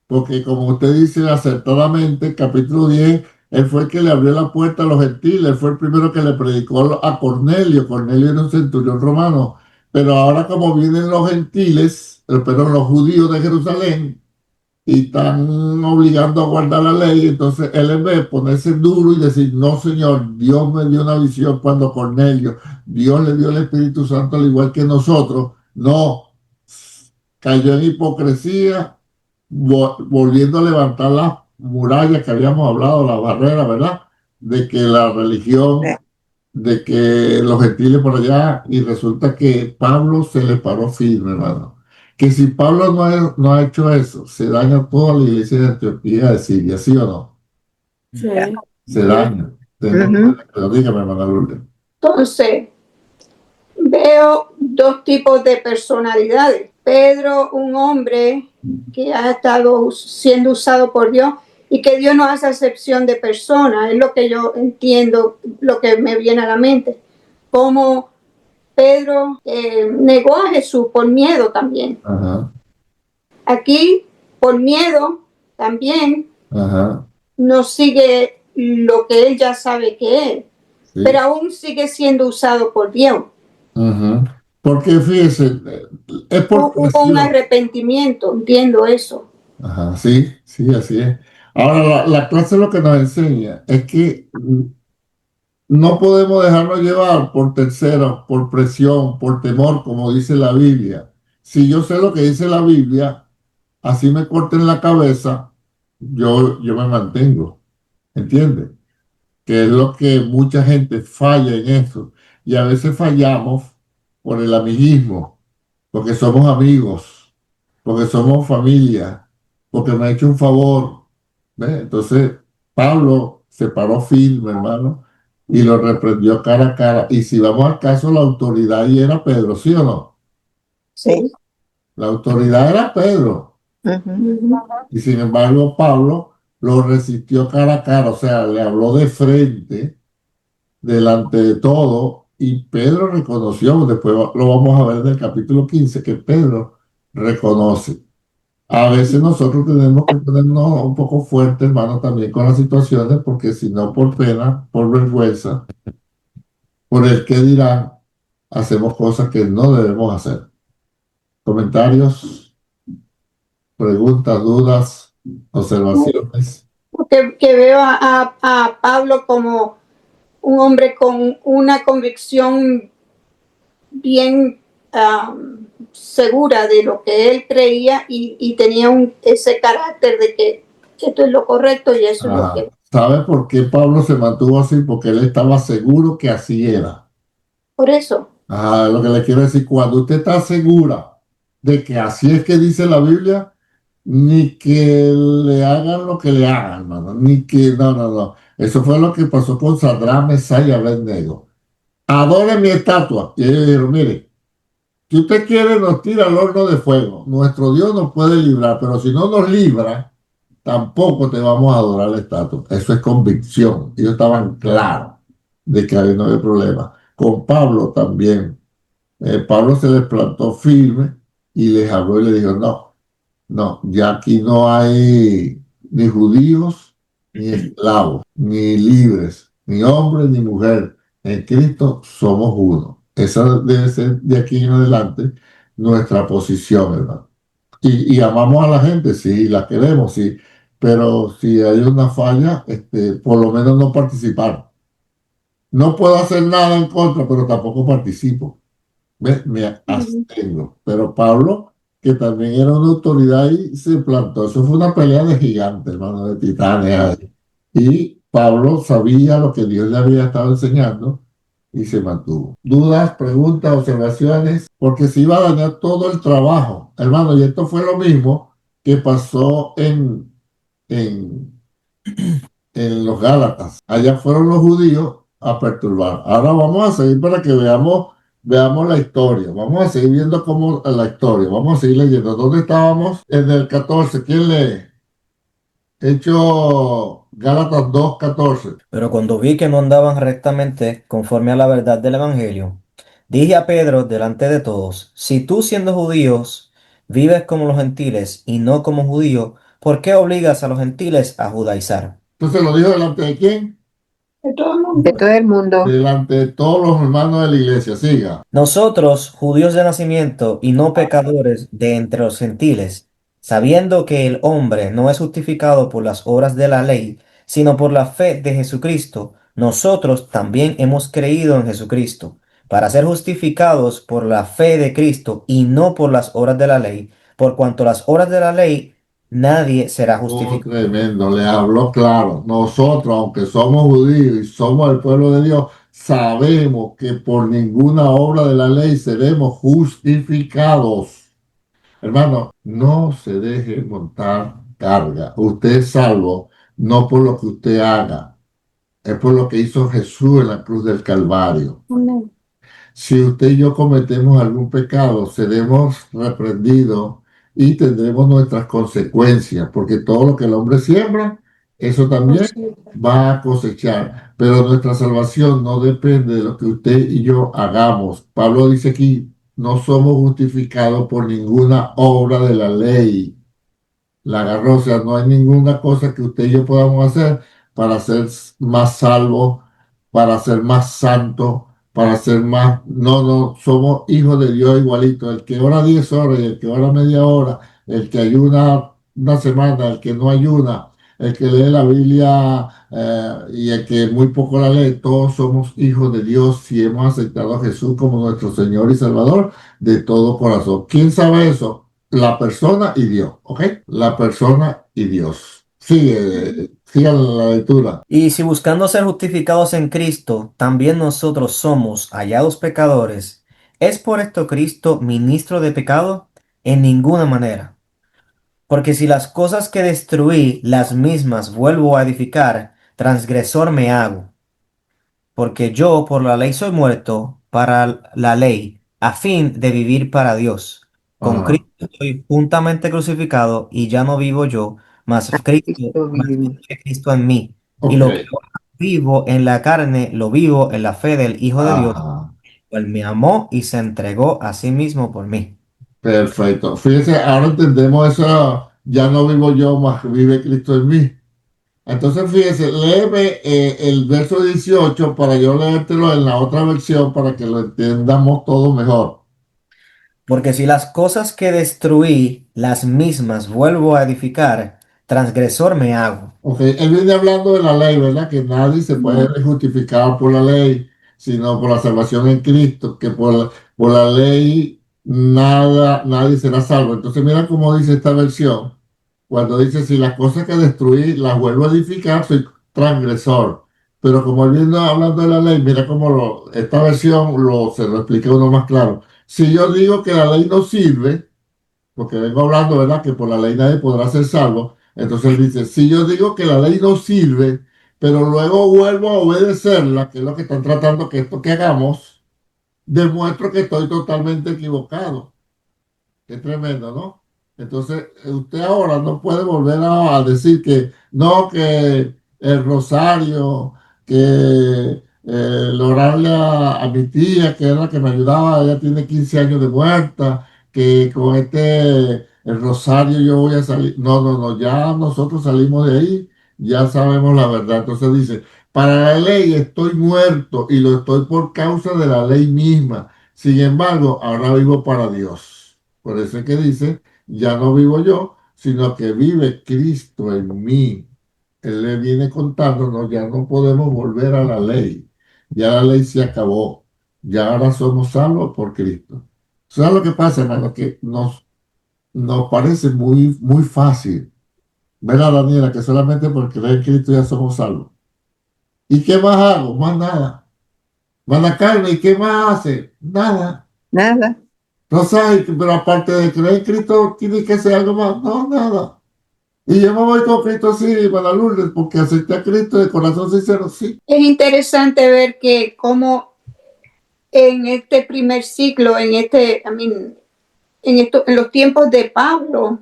Porque como usted dice acertadamente, capítulo 10, él fue el que le abrió la puerta a los gentiles, él fue el primero que le predicó a Cornelio. Cornelio era un centurión romano. Pero ahora como vienen los gentiles, perdón, los judíos de Jerusalén, y están obligando a guardar la ley, entonces él en vez de ponerse duro y decir, no señor, Dios me dio una visión cuando Cornelio, Dios le dio el Espíritu Santo al igual que nosotros, no, cayó en hipocresía, volviendo a levantar las murallas que habíamos hablado, la barrera, ¿verdad? De que la religión, de que los gentiles por allá, y resulta que Pablo se le paró firme, hermano. Que si Pablo no ha hecho eso, se daña toda la iglesia de Antioquía de Siria, ¿sí o no? Sí. Se daña. Ujú. Pero dígame, hermana Lourdes. Entonces, veo dos tipos de personalidades. Pedro, un hombre que ha estado siendo usado por Dios y que Dios no hace excepción de personas, es lo que yo entiendo, lo que me viene a la mente. Como Pedro negó a Jesús por miedo también. Ajá, Aquí, por miedo también, ajá, no sigue lo que él ya sabe que es, sí. pero aún sigue siendo usado por Dios. Ajá. Porque fíjese, es por Hubo un presión. arrepentimiento, entiendo eso. Ajá, sí, sí, así es. Ahora, la clase lo que nos enseña es que no podemos dejarnos llevar por terceros, por presión, por temor, como dice la Biblia, si yo sé lo que dice la Biblia, así me corten la cabeza, yo me mantengo, ¿entiendes? Que es lo que mucha gente falla en eso. Y a veces fallamos por el amiguismo, porque somos amigos, porque somos familia, porque me ha hecho un favor. ¿Ves? Entonces, Pablo se paró firme, hermano, y lo reprendió cara a cara. Y si vamos al caso, la autoridad ahí era Pedro, ¿sí o no? Sí. La autoridad era Pedro. Ujú. Y sin embargo, Pablo lo resistió cara a cara, o sea, le habló de frente delante de todo, y Pedro reconoció, después lo vamos a ver en el capítulo 15 que Pedro reconoce. A veces nosotros tenemos que ponernos un poco fuertes, hermano, también con las situaciones, porque si no, por pena, por vergüenza, por el que dirán, hacemos cosas que no debemos hacer. Comentarios, preguntas, dudas, observaciones. Que veo a Pablo como un hombre con una convicción bien segura de lo que él creía y tenía ese carácter de que esto es lo correcto y eso es lo que... ¿Sabe por qué Pablo se mantuvo así? Porque él estaba seguro que así era. Por eso. Lo que le quiero decir, cuando usted está segura de que así es que dice la Biblia, ni que le hagan lo que le hagan, hermano, ni que, no, no, no. Eso fue lo que pasó con Sadrach, Mesach y Abednego. Adore mi estatua. Y ellos dijeron, mire, si usted quiere nos tira al horno de fuego. Nuestro Dios nos puede librar, pero si no nos libra, tampoco te vamos a adorar la estatua. Eso es convicción. Ellos estaban claros de que ahí no había problema. Con Pablo también. Pablo se les plantó firme y les habló y le dijo, no, no, ya aquí no hay ni judíos, ni esclavos, ni libres, ni hombre, ni mujer. En Cristo somos uno. Esa debe ser de aquí en adelante nuestra posición, hermano. Y amamos a la gente, sí, la queremos, sí, pero si hay una falla, por lo menos no participar. No puedo hacer nada en contra, pero tampoco participo. Me abstengo. Pero Pablo, que también era una autoridad y se plantó. Eso fue una pelea de gigantes, hermano, de titanes ahí. Y Pablo sabía lo que Dios le había estado enseñando y se mantuvo. Dudas, preguntas, observaciones, porque se iba a dañar todo el trabajo, hermano. Y esto fue lo mismo que pasó en, en los Gálatas. Allá fueron los judíos a perturbar. Ahora vamos a seguir para que veamos la historia. Vamos a seguir viendo cómo la historia. Vamos a seguir leyendo. ¿Dónde estábamos? En el 14. ¿Quién lee? Hecho Gálatas 2:14. Pero cuando vi que no andaban rectamente conforme a la verdad del Evangelio, dije a Pedro delante de todos, si tú siendo judíos vives como los gentiles y no como judío, ¿por qué obligas a los gentiles a judaizar? Entonces lo dijo delante de quién? De todo el mundo. De todo el mundo. Delante de todos los hermanos de la iglesia. Siga. Nosotros, judíos de nacimiento y no pecadores de entre los gentiles, sabiendo que el hombre no es justificado por las obras de la ley, sino por la fe de Jesucristo, nosotros también hemos creído en Jesucristo, para ser justificados por la fe de Cristo y no por las obras de la ley, por cuanto las obras de la ley nadie será Oh, justificado. tremendo, le habló claro. Nosotros, aunque somos judíos y somos el pueblo de Dios, sabemos que por ninguna obra de la ley seremos justificados. Hermano, no se deje montar carga. Usted es salvo no por lo que usted haga, es por lo que hizo Jesús en la cruz del Calvario. Amén. Si usted y yo cometemos algún pecado, seremos reprendidos y tendremos nuestras consecuencias, porque todo lo que el hombre siembra, eso también va a cosechar. Pero nuestra salvación no depende de lo que usted y yo hagamos. Pablo dice aquí, no somos justificados por ninguna obra de la ley. La agarró, o sea, no hay ninguna cosa que usted y yo podamos hacer para ser más salvos, para ser más santos, para ser más... No, no, somos hijos de Dios igualito. El que ora 10 horas y el que ora media hora, el que ayuna una semana, el que no ayuna, el que lee la Biblia y el que muy poco la lee, todos somos hijos de Dios si hemos aceptado a Jesús como nuestro Señor y Salvador de todo corazón. ¿Quién sabe eso? La persona y Dios, ¿ok? La persona y Dios. Sigue la lectura. Y si buscando ser justificados en Cristo, también nosotros somos hallados pecadores, ¿es por esto Cristo ministro de pecado? En ninguna manera. Porque si las cosas que destruí, las mismas vuelvo a edificar, transgresor me hago. Porque yo por la ley soy muerto para la ley, a fin de vivir para Dios. Con Ajá. Cristo estoy juntamente crucificado y ya no vivo yo, Cristo mas vive. vive Cristo en mí. Y Ok. lo que ahora vivo en la carne, lo vivo en la fe del Hijo de Dios, Ajá. cual me amó y se entregó a sí mismo por mí. Perfecto. Fíjense, ahora entendemos eso. Ya no vivo yo, más vive Cristo en mí. Entonces, fíjense, léeme el verso 18 para yo leértelo en la otra versión para que lo entendamos todo mejor. Porque si las cosas que destruí, las mismas vuelvo a edificar, transgresor me hago. Ok, él viene hablando de la ley, ¿verdad? Que nadie se puede justificar por la ley, sino por la salvación en Cristo, que por la ley nadie será salvo. Entonces, mira cómo dice esta versión. Cuando dice, si las cosas que destruí las vuelvo a edificar, soy transgresor. Pero como él viene hablando de la ley, mira cómo esta versión se lo explica uno más claro. Si yo digo que la ley no sirve, porque vengo hablando, ¿verdad? Que por la ley nadie podrá ser salvo. Entonces él dice, si yo digo que la ley no sirve, pero luego vuelvo a obedecerla, que es lo que están tratando que esto que hagamos, demuestro que estoy totalmente equivocado. Qué tremendo, ¿no? Entonces, usted ahora no puede volver a decir que no, que el rosario, que el orarle a mi tía, que era la que me ayudaba, ella tiene 15 años de muerta, que con el rosario yo voy a salir. No, no, no, ya nosotros salimos de ahí, ya sabemos la verdad. Entonces dice, para la ley estoy muerto y lo estoy por causa de la ley misma. Sin embargo, ahora vivo para Dios. Por eso es que dice, ya no vivo yo, sino que vive Cristo en mí. Él le viene contándonos, ya no podemos volver a la ley. Ya la ley se acabó. Ya ahora somos salvos por Cristo. ¿Sabes lo que pasa, hermano? Que nos parece muy fácil ver a Daniela que solamente por creer en Cristo ya somos salvos. ¿Y qué más hago? Más nada. Manda carne, ¿y qué más hace? Nada. Nada. No sabes, pero aparte de creer en Cristo, tiene que hacer algo más. No, nada. Y yo me voy con Cristo, sí, para Lourdes, porque acepté a Cristo de corazón sincero, sí. Es interesante ver que como en este primer ciclo, en los tiempos de Pablo,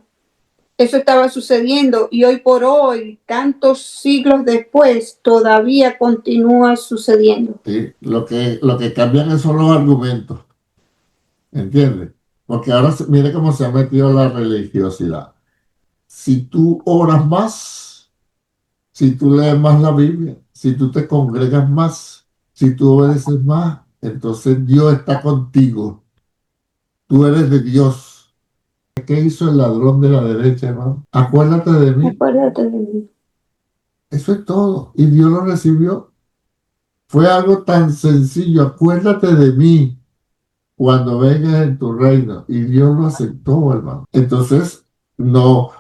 eso estaba sucediendo y hoy por hoy, tantos siglos después, todavía continúa sucediendo. Sí, lo que cambian son los argumentos, ¿entiendes? Porque ahora mire cómo se ha metido la religiosidad. Si tú oras más, si tú lees más la Biblia, si tú te congregas más, si tú obedeces más, entonces Dios está contigo. Tú eres de Dios. ¿Qué hizo el ladrón de la derecha, hermano? Acuérdate de mí. Acuérdate de mí. Eso es todo. Y Dios lo recibió. Fue algo tan sencillo. Acuérdate de mí cuando vengas en tu reino. Y Dios lo aceptó, hermano. Entonces, no,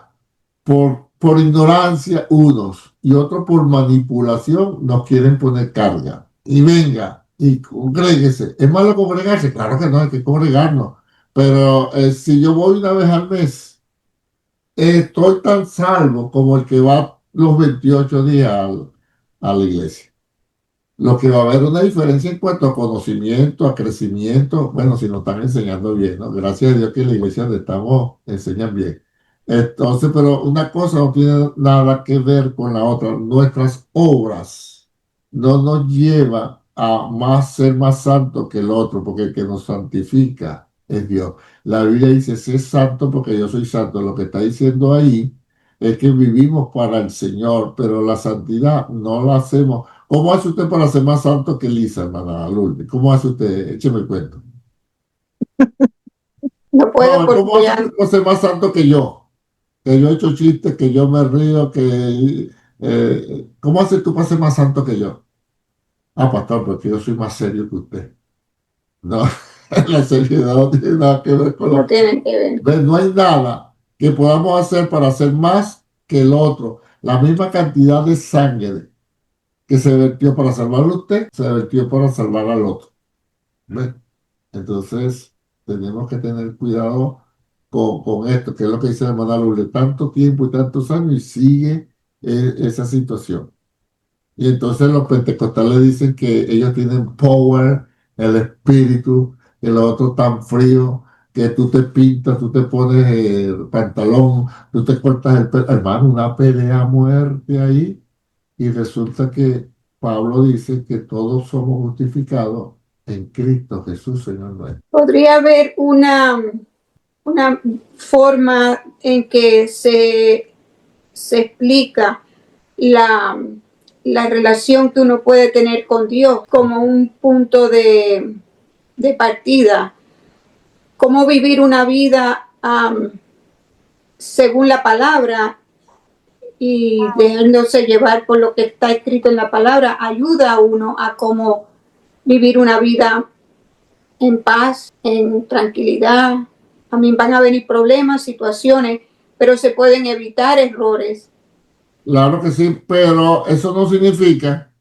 por ignorancia unos y otros por manipulación nos quieren poner carga. Y venga, y congréguese. ¿Es malo congregarse? Claro que no, hay que congregarnos. Pero si yo voy una vez al mes, estoy tan salvo como el que va los 28 días a la iglesia. Lo que va a haber una diferencia en cuanto a conocimiento, a crecimiento, bueno, si nos están enseñando bien, ¿no? Gracias a Dios que en la iglesia donde estamos enseñan bien. Entonces, pero una cosa no tiene nada que ver con la otra. Nuestras obras no nos llevan a ser más santos que el otro, porque el que nos santifica es Dios. La Biblia dice, sé santo porque yo soy santo. Lo que está diciendo ahí es que vivimos para el Señor, pero la santidad no la hacemos. ¿Cómo hace usted para ser más santo que Lisa, hermana Lourdes? ¿Cómo hace usted? Écheme el cuento. No puedo No, porque ¿cómo hace ya usted para ser más santo que yo? que yo he hecho chistes, que yo me río, que... ¿cómo haces tú para ser más santo que yo? Ah, pastor, porque yo soy más serio que usted. No, la seriedad no tiene nada que ver con No lo que... tienen que ver. ¿Ves? No hay nada que podamos hacer para hacer más que el otro. La misma cantidad de sangre que se vertió para salvarlo a usted, se vertió para salvar al otro. ¿Ves? Entonces, tenemos que tener cuidado con esto, que es lo que dice la hermana Lourdes, tanto tiempo y tantos años y sigue esa situación. Y entonces los pentecostales dicen que ellos tienen power, el espíritu, y los otros tan frío, que tú te pintas, tú te pones el pantalón, tú te cortas el pelo. Hermano, una pelea a muerte ahí. Y resulta que Pablo dice que todos somos justificados en Cristo Jesús, Señor nuestro. Podría haber una forma en que se explica la, la relación que uno puede tener con Dios como un punto de partida. Cómo vivir una vida según la palabra y dejándose llevar por lo que está escrito en la palabra ayuda a uno a cómo vivir una vida en paz, en tranquilidad. A mí van a venir problemas, situaciones, pero se pueden evitar errores. Claro que sí, pero eso no significa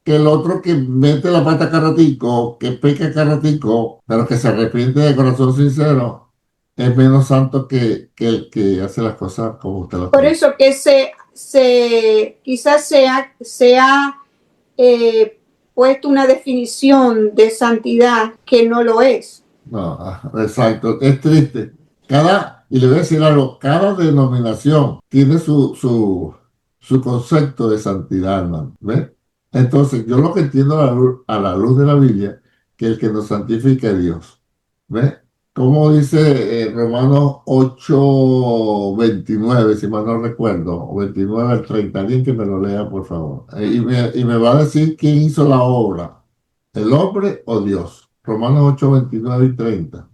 que el otro que mete la pata cada ratico, que peca cada ratico, pero que se arrepiente de corazón sincero, es menos santo que el que hace las cosas como usted las Por tiene. eso que quizás sea puesto una definición de santidad que no lo es. No, exacto, es triste. Y le voy a decir algo, cada denominación tiene su concepto de santidad, hermano. ¿Ves? Entonces, yo lo que entiendo a la luz de la Biblia, que el que nos santifica es Dios. ¿Ves? Como dice Romanos 8:29, si mal no recuerdo, o 29 al 30, alguien que me lo lea, por favor. Y me va a decir quién hizo la obra, el hombre o Dios. Romanos 8:29 y 30.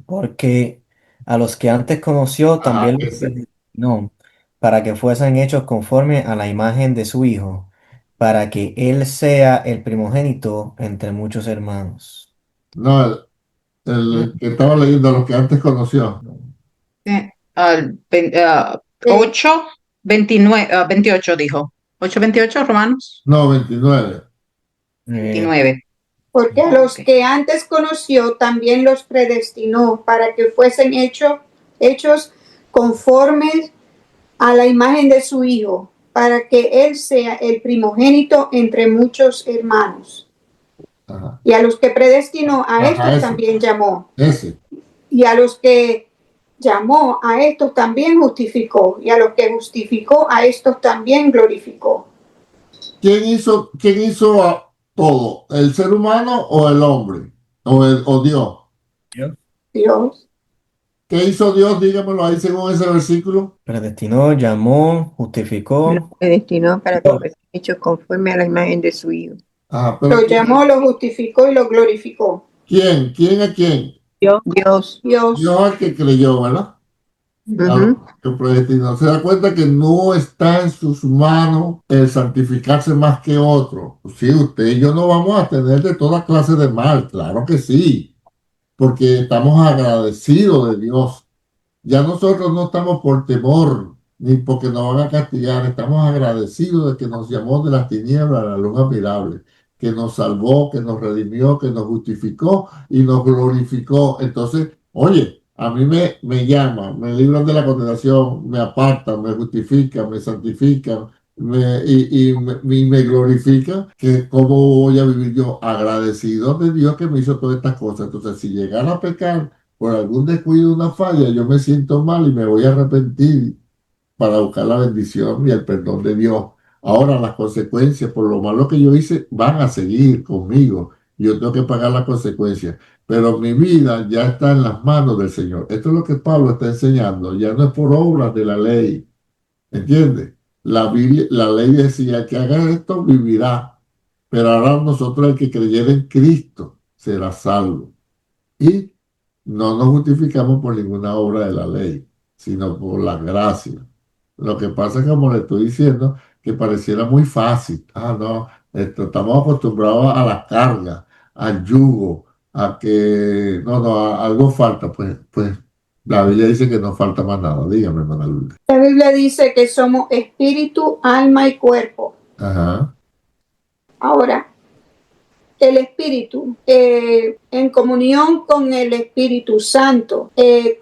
Porque a los que antes conoció Ah, también los ese. predestinó para que fuesen hechos conforme a la imagen de su Hijo, para que Él sea el primogénito entre muchos hermanos. No, el que estaba leyendo, los que antes conoció. Al 8, 29, 28 dijo. 8:28 Romanos No, 29. 29. Porque a los Ok. que antes conoció también los predestinó para que fuesen hechos conformes a la imagen de su Hijo, para que Él sea el primogénito entre muchos hermanos. Ajá. Y a los que predestinó, a Ajá, estos ese. también llamó. Ese. Y a los que llamó, a estos también justificó. Y a los que justificó, a estos también glorificó. ¿Quién hizo todo? ¿El ser humano o el hombre? ¿O Dios? Dios. ¿Qué hizo Dios? Dígamelo ahí según ese versículo. Predestinó, llamó, Los justificó. predestinó para que fuesen hechos conforme a la imagen de su Hijo. Ajá, pero Lo llamó, lo justificó y lo glorificó. ¿quién? ¿Quién a quién? Dios. Dios. Dios al que creyó, ¿verdad? A Ujú. lo que predestinó. Se da cuenta que no está en sus manos el santificarse más que otro. Sí, usted y yo no vamos a tener de toda clase de mal, claro que sí, porque estamos agradecidos de Dios. Ya nosotros no estamos por temor, ni porque nos van a castigar, estamos agradecidos de que nos llamó de las tinieblas a la luz admirable, que nos salvó, que nos redimió, que nos justificó y nos glorificó. Entonces, oye, a mí me llaman, me libran de la condenación, me apartan, me justifican, me santifican. Y me glorifican, que cómo voy a vivir yo agradecido de Dios que me hizo todas estas cosas. Entonces, si llegara a pecar por algún descuido, una falla, yo me siento mal y me voy a arrepentir para buscar la bendición y el perdón de Dios. Ahora las consecuencias por lo malo que yo hice van a seguir conmigo. Yo tengo que pagar las consecuencias, pero mi vida ya está en las manos del Señor. Esto es lo que Pablo está enseñando. Ya no es por obras de la ley. ¿Entiendes? La ley decía que haga esto, vivirá. Pero ahora nosotros, el que creyera en Cristo, será salvo. Y no nos justificamos por ninguna obra de la ley. sino por la gracia. Lo que pasa es que, como le estoy diciendo, que pareciera muy fácil. Ah, no, estamos acostumbrados a la carga, al yugo, a que, no, no, algo falta. Pues la Biblia dice que no falta más nada. Dígame, hermana Lourdes. La Biblia dice que somos espíritu, alma y cuerpo. Ajá. Ahora, el espíritu, en comunión con el Espíritu Santo,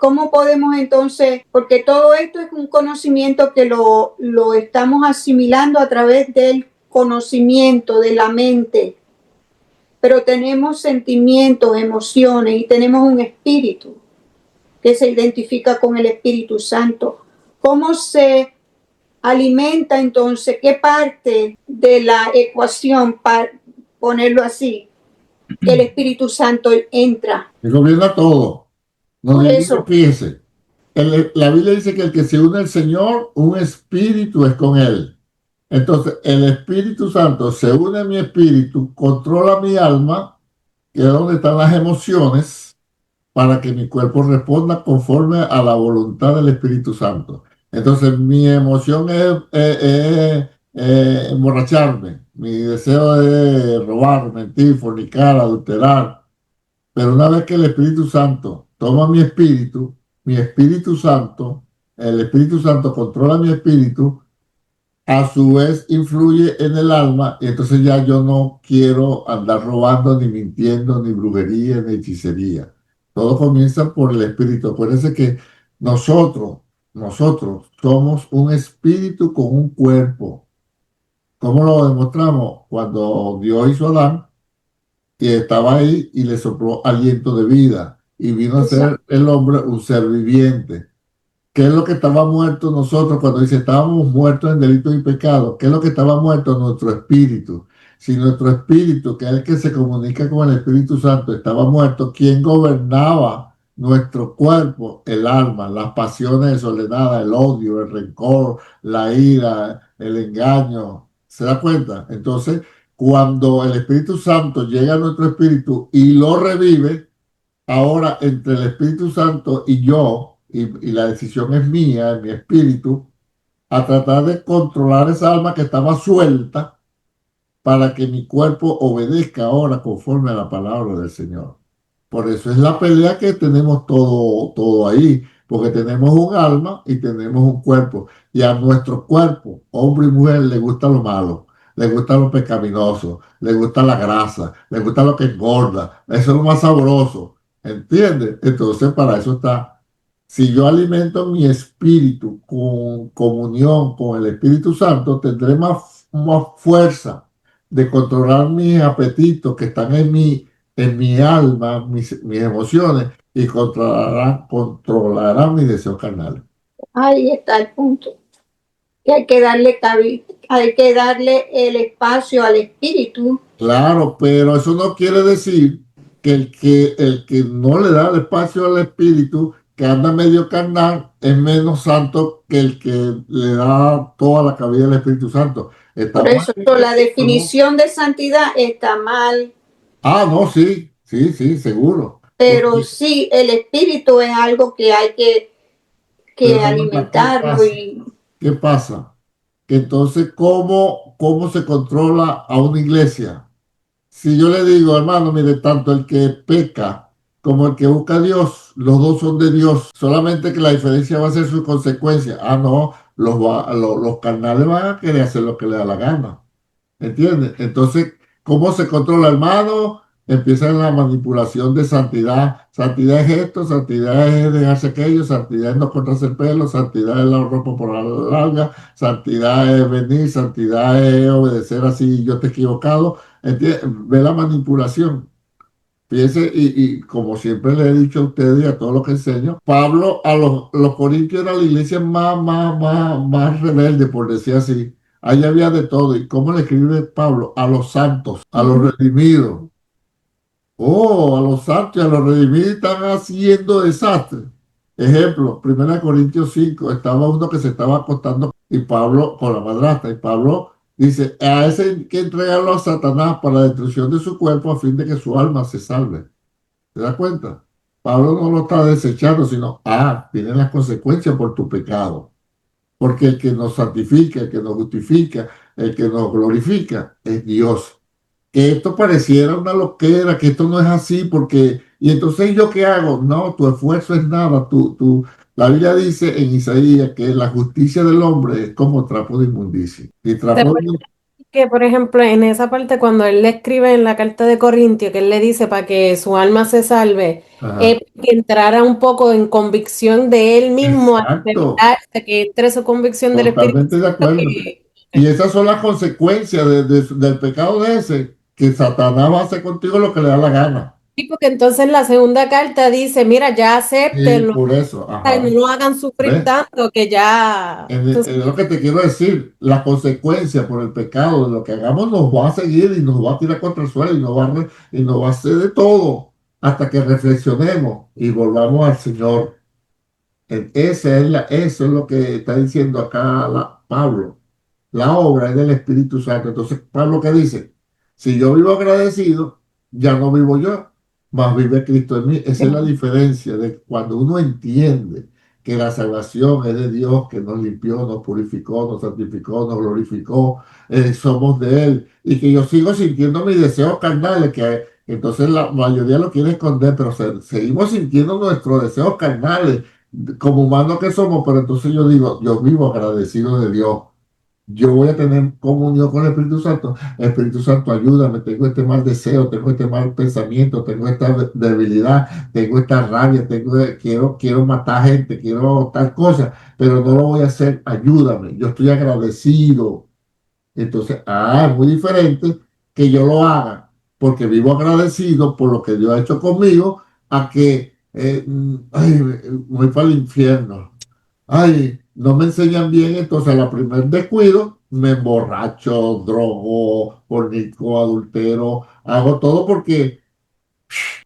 ¿cómo podemos entonces? Porque todo esto es un conocimiento que lo estamos asimilando a través del conocimiento de la mente, pero tenemos sentimientos, emociones y tenemos un espíritu que se identifica con el Espíritu Santo. ¿Cómo se alimenta entonces? ¿Qué parte de la ecuación, para ponerlo así, el Espíritu Santo entra? Y gobierna todo. No Por digo, eso, fíjese, la Biblia dice que el que se une al Señor, un espíritu es con él. Entonces, el Espíritu Santo se une a mi espíritu, controla mi alma, que es donde están las emociones, para que mi cuerpo responda conforme a la voluntad del Espíritu Santo. Entonces, mi emoción es emborracharme, mi deseo es robar, mentir, fornicar, adulterar. Pero una vez que el Espíritu Santo toma mi Espíritu Santo, el Espíritu Santo controla mi espíritu, a su vez influye en el alma, y entonces ya yo no quiero andar robando, ni mintiendo, ni brujería, ni hechicería. Todo comienza por el espíritu. Acuérdense que nosotros, nosotros somos un espíritu con un cuerpo. ¿Cómo lo demostramos? Cuando Dios hizo a Adán y estaba ahí y le sopló aliento de vida y vino a ser el hombre un ser viviente. ¿Qué es lo que estaba muerto nosotros cuando dice estábamos muertos en delitos y pecados? ¿Qué es lo que estaba muerto? Nuestro espíritu. Si nuestro espíritu, que es el que se comunica con el Espíritu Santo, estaba muerto, ¿quién gobernaba nuestro cuerpo? El alma, las pasiones desordenadas, el odio, el rencor, la ira, el engaño. ¿Se da cuenta? Entonces, cuando el Espíritu Santo llega a nuestro espíritu y lo revive, ahora, entre el Espíritu Santo y yo, y la decisión es mía, en mi espíritu, a tratar de controlar esa alma que estaba suelta para que mi cuerpo obedezca ahora conforme a la palabra del Señor. Por eso es la pelea que tenemos todo ahí, porque tenemos un alma y tenemos un cuerpo. Y a nuestro cuerpo, hombre y mujer, le gusta lo malo, le gusta lo pecaminoso, le gusta la grasa, le gusta lo que engorda. Eso es lo más sabroso. ¿Entiendes? Entonces, para eso está. Si yo alimento mi espíritu con comunión con el Espíritu Santo, tendré más fuerza de controlar mis apetitos que están en mi alma, mis emociones, y controlarán mis deseos carnales. ahí está el punto. Que hay que darle el espacio al espíritu. Claro, pero eso no quiere decir que el que no le da el espacio al espíritu, que anda medio carnal, es menos santo que el que le da toda la cabida al Espíritu Santo. Por eso, la definición de santidad está mal. Ah, no, sí, seguro. Pero Porque, sí, el espíritu es algo que hay que pero alimentarlo. ¿qué pasa? Que entonces, ¿cómo se controla a una iglesia? Si yo le digo, hermano, mire, tanto el que peca como el que busca a Dios, los dos son de Dios, solamente que la diferencia va a ser su consecuencia. Ah, no, los carnales van a querer hacer lo que les da la gana. ¿Entiendes? Entonces, ¿cómo se controla, hermano? Empieza en la manipulación de santidad. Santidad es esto, santidad es dejarse aquello, santidad es no cortarse el pelo, santidad es la ropa por la larga, santidad es venir, santidad es obedecer así, yo te he equivocado. ¿Entiendes? Ve la manipulación. Fíjense, y como siempre le he dicho a ustedes y a todos los que enseño, Pablo a los corintios era la iglesia más rebelde, por decir así. Ahí había de todo. ¿Y cómo le escribe Pablo? A los santos, a los redimidos. Oh, a los santos y a los redimidos están haciendo desastre. Ejemplo, 1 Corintios 5, estaba uno que se estaba acostando y Pablo con la madrastra, y Pablo dice, a ese hay que entregarlo a Satanás para la destrucción de su cuerpo a fin de que su alma se salve. ¿Se da cuenta? Pablo no lo está desechando, sino, vienen las consecuencias por tu pecado. Porque el que nos santifica, el que nos justifica, el que nos glorifica es Dios. Que esto pareciera una loquera, que esto no es así, y entonces ¿yo qué hago? No, tu esfuerzo es nada. La Biblia dice en Isaías que la justicia del hombre es como trapo de inmundicia. Y ¿Te trapo de acuerdas que, por ejemplo, en esa parte cuando él le escribe en la carta de Corintio, que él le dice para que su alma se salve, Ajá. que entrara un poco en convicción de él mismo, a Exacto, revelarse, que entre su convicción del Espíritu totalmente de Santo, acuerdo. Y esas son las consecuencias del pecado de ese, que Satanás va a hacer contigo lo que le da la gana. sí, porque entonces la segunda carta dice, mira, ya Y acéptenlo, por eso, no lo hagan sufrir ¿ves? tanto, que ya... Es lo que te quiero decir, la consecuencia por el pecado de lo que hagamos nos va a seguir y nos va a tirar contra el suelo y nos va a hacer de todo hasta que reflexionemos y volvamos al Señor. Eso es lo que está diciendo acá Pablo. La obra es del Espíritu Santo. Entonces, Pablo, ¿qué dice? Si yo vivo agradecido, ya no vivo yo, mas vive Cristo en mí. Esa es la diferencia de cuando uno entiende que la salvación es de Dios, que nos limpió, nos purificó, nos santificó, nos glorificó, somos de Él, y que yo sigo sintiendo mis deseos carnales, que entonces la mayoría lo quiere esconder, pero seguimos sintiendo nuestros deseos carnales como humanos que somos, pero entonces yo digo, yo vivo agradecido de Dios. Yo voy a tener comunión con el Espíritu Santo. El Espíritu Santo, ayúdame. Tengo este mal deseo, tengo este mal pensamiento, tengo esta debilidad, tengo esta rabia, quiero matar gente, quiero tal cosa, pero no lo voy a hacer. Ayúdame. Yo estoy agradecido. Entonces, es muy diferente que yo lo haga porque vivo agradecido por lo que Dios ha hecho conmigo, a que, voy para el infierno. No me enseñan bien, entonces a la primer descuido me emborracho, drogo, fornico, adultero, hago todo porque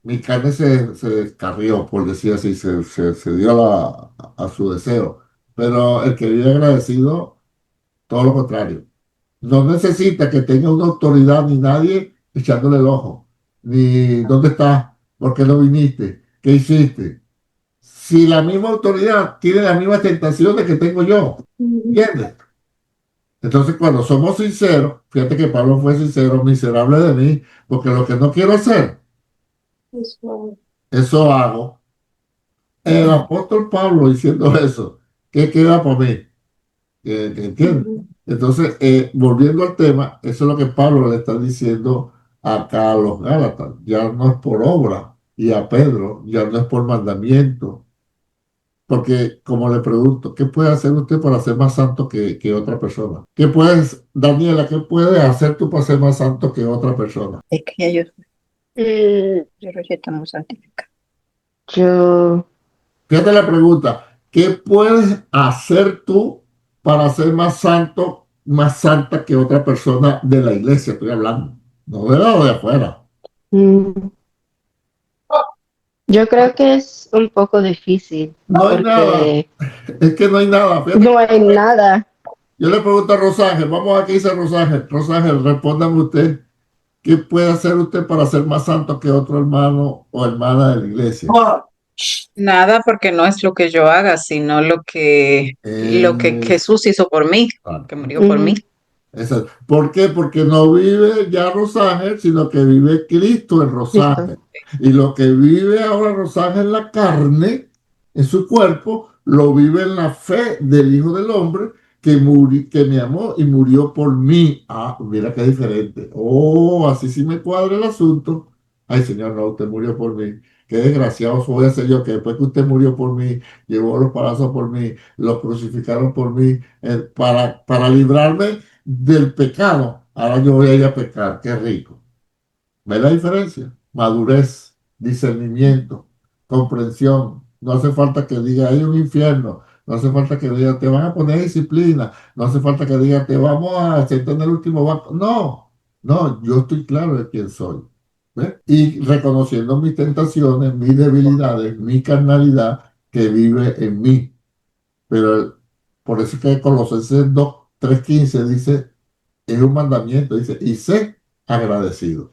mi carne se descarrió, por decir así, se dio a su deseo. Pero el que vive agradecido, todo lo contrario. No necesita que tenga una autoridad ni nadie echándole el ojo. Ni dónde estás, por qué no viniste, qué hiciste. Si la misma autoridad tiene las mismas tentaciones que tengo yo, ¿entiendes? Entonces, cuando somos sinceros, fíjate que Pablo fue sincero, miserable de mí, porque lo que no quiero hacer, eso hago. El apóstol Pablo diciendo eso, ¿qué queda por mí? ¿Entiendes? Entonces, volviendo al tema, eso es lo que Pablo le está diciendo acá a los Gálatas. Ya no es por obra, y a Pedro, ya no es por mandamiento. Porque, como le pregunto, ¿qué puede hacer usted para ser más santo que otra persona? Daniela, qué puedes hacer tú para ser más santo que otra persona? Es que ya yo lo estamos santificados. Yo, Fíjate la pregunta, ¿qué puedes hacer tú para ser más santo, más santa que otra persona de la iglesia? Estoy hablando, no de lado de afuera. mm, yo creo que es un poco difícil No hay nada, porque es que no hay nada. Fíjate, no hay nada. yo le pregunto a Rosángel, vamos aquí, dice Rosángel. Rosángel, respóndame usted, ¿qué puede hacer usted para ser más santo que otro hermano o hermana de la iglesia? Nada, porque no es lo que yo haga, sino lo que Jesús hizo por mí, que murió por mí. ¿Por qué? Porque no vive ya Rosángel, sino que vive Cristo en Rosángel. Y lo que vive ahora Rosángel en la carne, en su cuerpo, lo vive en la fe del Hijo del Hombre que me amó y murió por mí. Mira qué diferente. Así sí me cuadra el asunto. Ay, Señor, no, usted murió por mí. Qué desgraciado voy a ser yo, que después que usted murió por mí, llevó los palazos por mí, lo crucificaron por mí, para librarme del pecado. Ahora yo voy a ir a pecar. Qué rico. ¿Ves la diferencia? Madurez, discernimiento, comprensión. No hace falta que diga, hay un infierno. No hace falta que diga, te van a poner disciplina. No hace falta que diga, te vamos a sentar en el último banco. No, no, yo estoy claro de quién soy. ¿Ves? Y reconociendo mis tentaciones, mis debilidades, mi carnalidad que vive en mí. Pero por eso es que Colosenses 3:15 dice, es un mandamiento, dice, y sé agradecido.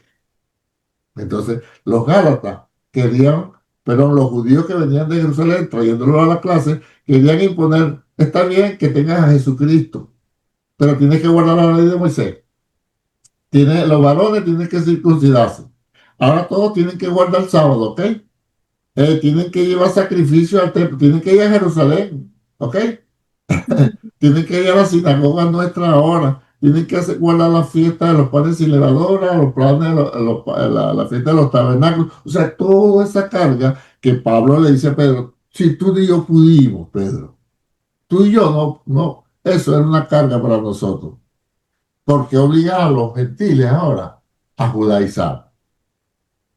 Entonces, los Gálatas querían Pero los judíos que venían de Jerusalén trayéndolo a la clase querían imponer, está bien que tengas a Jesucristo, pero tienes que guardar la ley de Moisés. Los varones tienen que circuncidarse. Ahora todos tienen que guardar el sábado, ¿ok? Tienen que llevar sacrificio al templo, tienen que ir a Jerusalén, ¿ok? Tienen que ir a la sinagoga nuestra ahora, tienen que guardar la fiesta de los panes sin levadura, los planes, la fiesta de los tabernáculos, o sea, toda esa carga que Pablo le dice a Pedro, si tú y yo pudimos, Pedro, tú y yo no, eso era una carga para nosotros, porque obliga a los gentiles ahora a judaizar.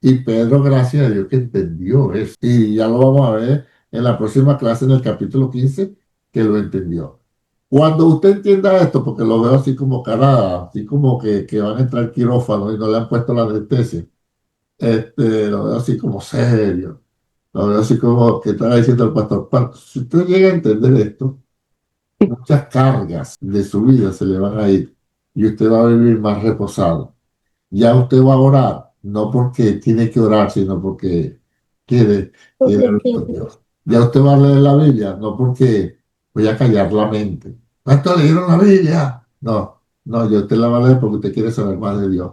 Y Pedro, gracias a Dios que entendió eso. Y ya lo vamos a ver en la próxima clase, en el capítulo 15, que lo entendió. Cuando usted entienda esto, porque lo veo así como cara, así como que van a entrar al quirófano y no le han puesto la anestesia, lo veo así como serio, lo veo así como que está diciendo el pastor. Si usted llega a entender esto, muchas cargas de su vida se le van a ir y usted va a vivir más reposado. Ya usted va a orar, no porque tiene que orar, sino porque quiere hablar con Dios. Ya usted va a leer la Biblia, no porque voy a callar la mente. ¿Cuánto leyeron la Biblia? No, yo usted la va a leer porque usted quiere saber más de Dios,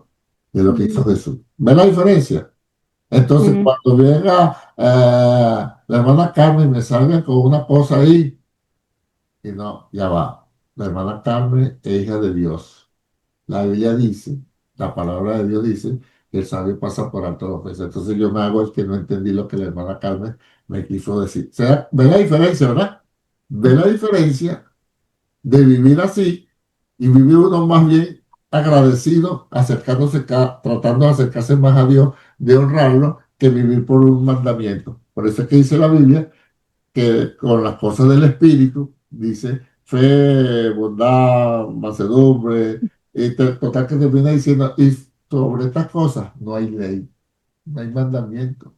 de lo que hizo Jesús. ¿Ve la diferencia? Entonces, cuando venga la hermana Carmen me salga con una cosa ahí, y no, ya va. La hermana Carmen es hija de Dios. La Biblia dice, la palabra de Dios dice, que el sabio pasa por alto los jueces. Entonces yo me hago el que no entendí lo que la hermana Carmen me quiso decir. O sea, ve la diferencia, ¿verdad? Ve la diferencia de vivir así y vivir uno más bien agradecido, tratando de acercarse más a Dios, de honrarlo, que vivir por un mandamiento. Por eso es que dice la Biblia que con las cosas del Espíritu, dice fe, bondad, mansedumbre, total que termina diciendo, y sobre estas cosas no hay ley, no hay mandamiento.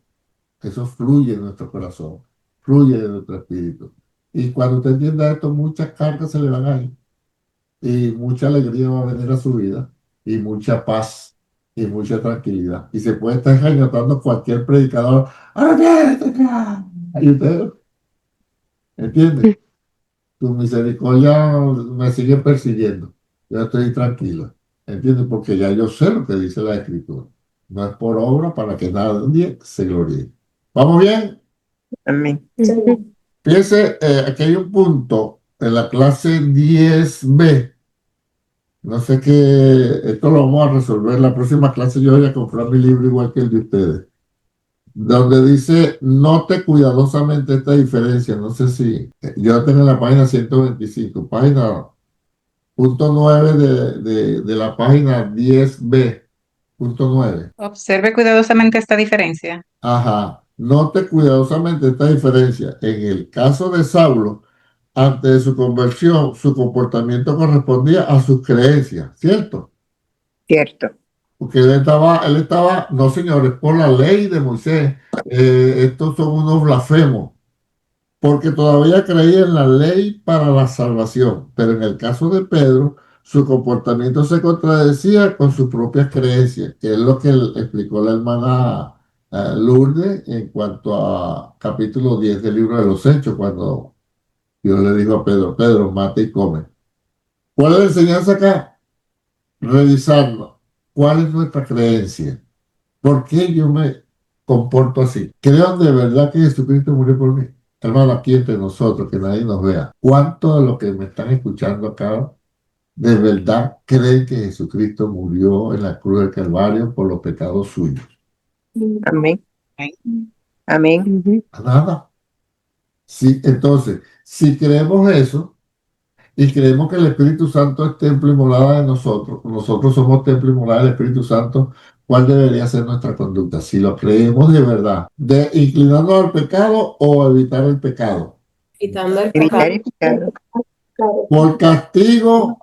Eso fluye en nuestro corazón, fluye en nuestro espíritu. Y cuando usted entienda esto, muchas cargas se le van a ir, y mucha alegría va a venir a su vida, y mucha paz, y mucha tranquilidad. Y se puede estar engañando cualquier predicador, ¡arrepiéntete! Y usted, ¿entiende? Tu misericordia me sigue persiguiendo. Yo estoy tranquilo. ¿Entiendes? Porque ya yo sé lo que dice la Escritura. No es por obra para que nadie se gloríe. ¿Vamos bien? Amén. Fíjense, aquí hay un punto en la clase 10B. No sé qué, esto lo vamos a resolver. La próxima clase yo voy a comprar mi libro igual que el de ustedes. Donde dice, note cuidadosamente esta diferencia. No sé si, yo tengo en la página 125, página punto 9 de la página 10B, punto 9. Observe cuidadosamente esta diferencia. Ajá, note cuidadosamente esta diferencia. En el caso de Saulo, antes de su conversión, su comportamiento correspondía a sus creencias, ¿cierto? Cierto. Porque él estaba, no señores, por la ley de Moisés, estos son unos blasfemos, porque todavía creía en la ley para la salvación, pero en el caso de Pedro, su comportamiento se contradecía con sus propias creencias, que es lo que explicó la hermana Lourdes en cuanto a capítulo 10 del libro de los Hechos, cuando Dios le dijo a Pedro, Pedro, mate y come. ¿Cuál es la enseñanza acá? Revisarlo. ¿Cuál es nuestra creencia? ¿Por qué yo me comporto así? ¿Creo de verdad que Jesucristo murió por mí? Hermano, aquí entre nosotros, que nadie nos vea. ¿Cuántos de los que me están escuchando acá de verdad creen que Jesucristo murió en la cruz del Calvario por los pecados suyos? Amén. Amén. Nada. Sí, entonces, si creemos eso y creemos que el Espíritu Santo es templo y morada de nosotros somos templo y morada del Espíritu Santo, ¿cuál debería ser nuestra conducta? Si lo creemos de verdad, de inclinarnos al pecado o evitar el pecado. Quitando el Evitar pecado. el pecado. Por castigo,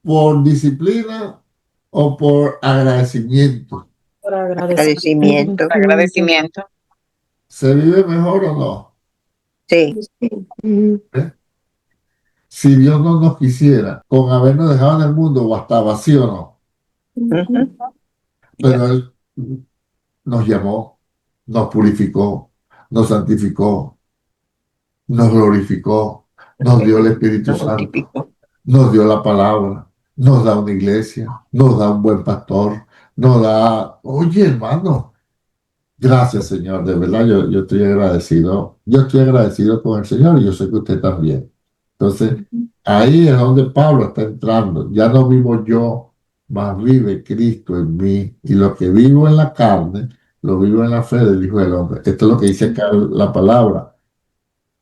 por disciplina o por agradecimiento. Por agradecer. Agradecimiento. Agradecimiento. ¿Se vive mejor o no? Sí. Si Dios no nos quisiera, con habernos dejado en el mundo, bastaba, ¿sí o no? Ujú. Pero Él nos llamó, nos purificó, nos santificó, nos glorificó, nos dio el Espíritu Nos Santo, justificó. nos dio la palabra, nos da una iglesia, nos da un buen pastor, nos da, oye hermano, gracias Señor, de verdad yo estoy agradecido con el Señor y yo sé que usted también. Entonces, ahí es donde Pablo está entrando, ya no vivo yo, mas vive Cristo en mí y lo que vivo en la carne, lo vivo en la fe del Hijo del Hombre. Esto es lo que dice acá la palabra.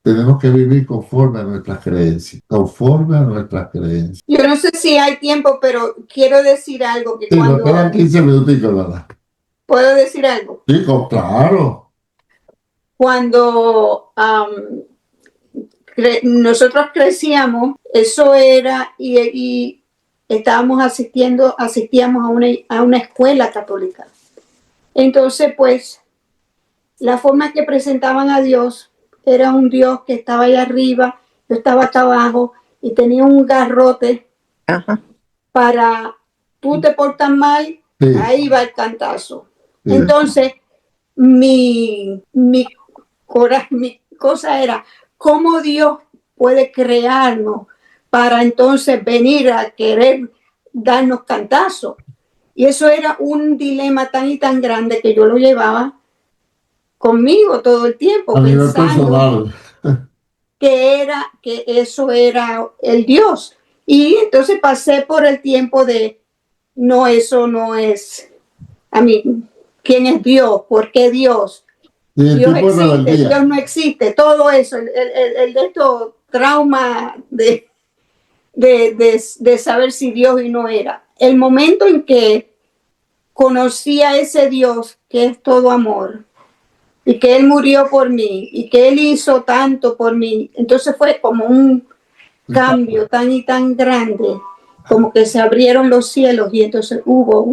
Tenemos que vivir conforme a nuestras creencias, conforme a nuestras creencias. Yo no sé si hay tiempo, pero quiero decir algo que Sí, nos cuando quedan 15 minutitos, ¿verdad? puedo decir algo. Sí, claro. Cuando nosotros crecíamos, eso era y estábamos asistíamos a una escuela católica. Entonces, pues, la forma que presentaban a Dios era un Dios que estaba allá arriba, yo estaba acá abajo y tenía un garrote Ajá. para tú te portas mal, Sí, ahí va el cantazo. sí. Entonces, mi cosa era, ¿cómo Dios puede crearnos para entonces venir a querer darnos cantazos? Y eso era un dilema tan y tan grande que yo lo llevaba conmigo todo el tiempo, A nivel pensando personal. que eso era el Dios. Y entonces pasé por el tiempo de, no, eso no es, a mí, ¿quién es Dios? ¿Por qué Dios? Y el Dios tipo de existe, rebeldía. Dios no existe, todo eso, el de estos traumas de saber si Dios y no era. El momento en que conocí a ese Dios que es todo amor y que Él murió por mí y que Él hizo tanto por mí, entonces fue como un cambio tan y tan grande, como que se abrieron los cielos y entonces hubo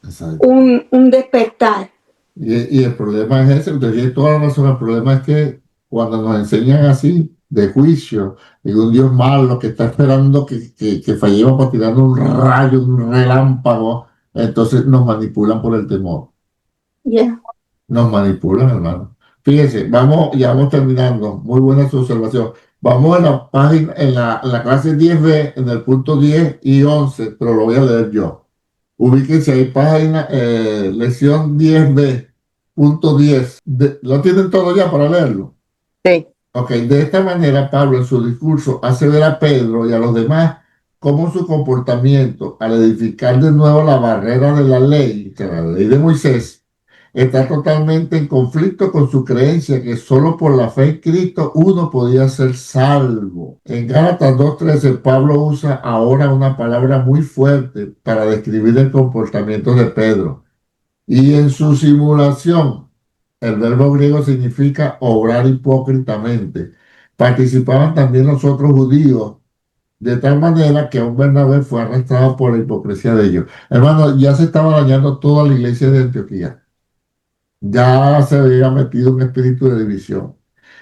Exacto. un despertar. Y el problema es ese, usted tiene toda la razón, el problema es que cuando nos enseñan así, de juicio, de un Dios malo que está esperando que fallemos para tirar un rayo, un relámpago, entonces nos manipulan por el temor. Yeah. Nos manipulan, hermano. Fíjense, ya vamos terminando. Muy buena su observación. Vamos en la página, en la clase 10B, en el punto 10 y 11, pero lo voy a leer yo. Ubíquense ahí, página, lección 10B, punto 10. ¿Lo tienen todo ya para leerlo? Sí. Ok, de esta manera Pablo en su discurso hace ver a Pedro y a los demás cómo su comportamiento al edificar de nuevo la barrera de la ley, que la ley de Moisés, está totalmente en conflicto con su creencia que solo por la fe en Cristo uno podía ser salvo. En Gálatas 2:13 Pablo usa ahora una palabra muy fuerte para describir el comportamiento de Pedro. Y en su simulación, el verbo griego significa obrar hipócritamente. Participaban también los otros judíos, de tal manera que un Bernabé fue arrestado por la hipocresía de ellos. Hermano, ya se estaba dañando toda la iglesia de Antioquía. Ya se había metido un espíritu de división.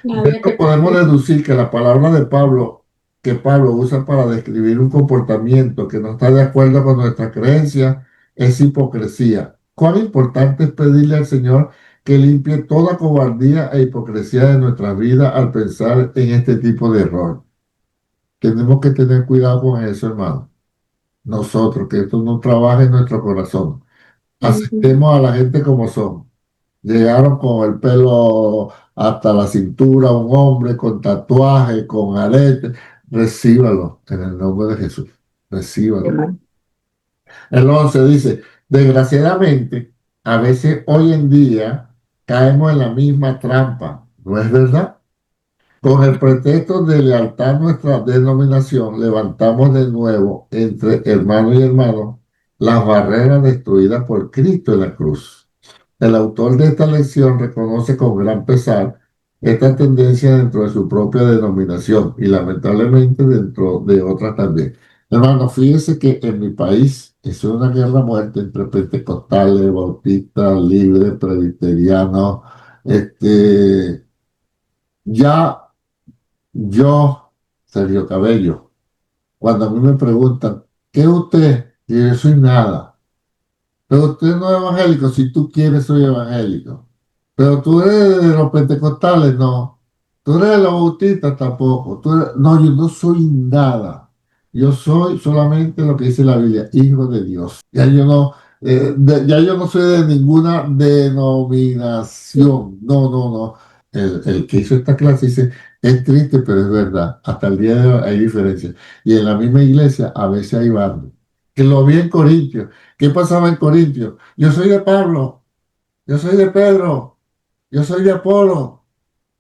De esto podemos deducir que la palabra de Pablo, que Pablo usa para describir un comportamiento que no está de acuerdo con nuestra creencia, es hipocresía. Cuán importante es pedirle al Señor que limpie toda cobardía e hipocresía de nuestra vida al pensar en este tipo de error. Tenemos que tener cuidado con eso, hermano. Nosotros, que esto no trabaje en nuestro corazón. Aceptemos a la gente como son. Llegaron con el pelo hasta la cintura, un hombre con tatuaje, con arete. Recíbalo en el nombre de Jesús. Recíbalo. El 11 dice, desgraciadamente, a veces hoy en día caemos en la misma trampa. ¿No es verdad? Con el pretexto de lealtad a nuestra denominación, levantamos de nuevo entre hermano y hermano las barreras destruidas por Cristo en la cruz. El autor de esta lección reconoce con gran pesar esta tendencia dentro de su propia denominación y lamentablemente dentro de otras también. Hermano, fíjese que en mi país es una guerra a muerte entre pentecostales, bautistas, libres, presbiterianos. Ya yo, Sergio Cabello, cuando a mí me preguntan, ¿qué es usted? Y yo soy nada. Pero usted no es evangélico, si tú quieres soy evangélico. Pero tú eres de los pentecostales, no. Tú eres de los bautistas, tampoco. No, yo no soy nada. Yo soy solamente lo que dice la Biblia, hijo de Dios. Ya yo no soy de ninguna denominación. No, no, no. El que hizo esta clase dice, es triste, pero es verdad. Hasta el día de hoy hay diferencias. Y en la misma iglesia a veces hay bandos. Que lo vi en Corintios. ¿Qué pasaba en Corintios? Yo soy de Pablo, yo soy de Pedro, yo soy de Apolo.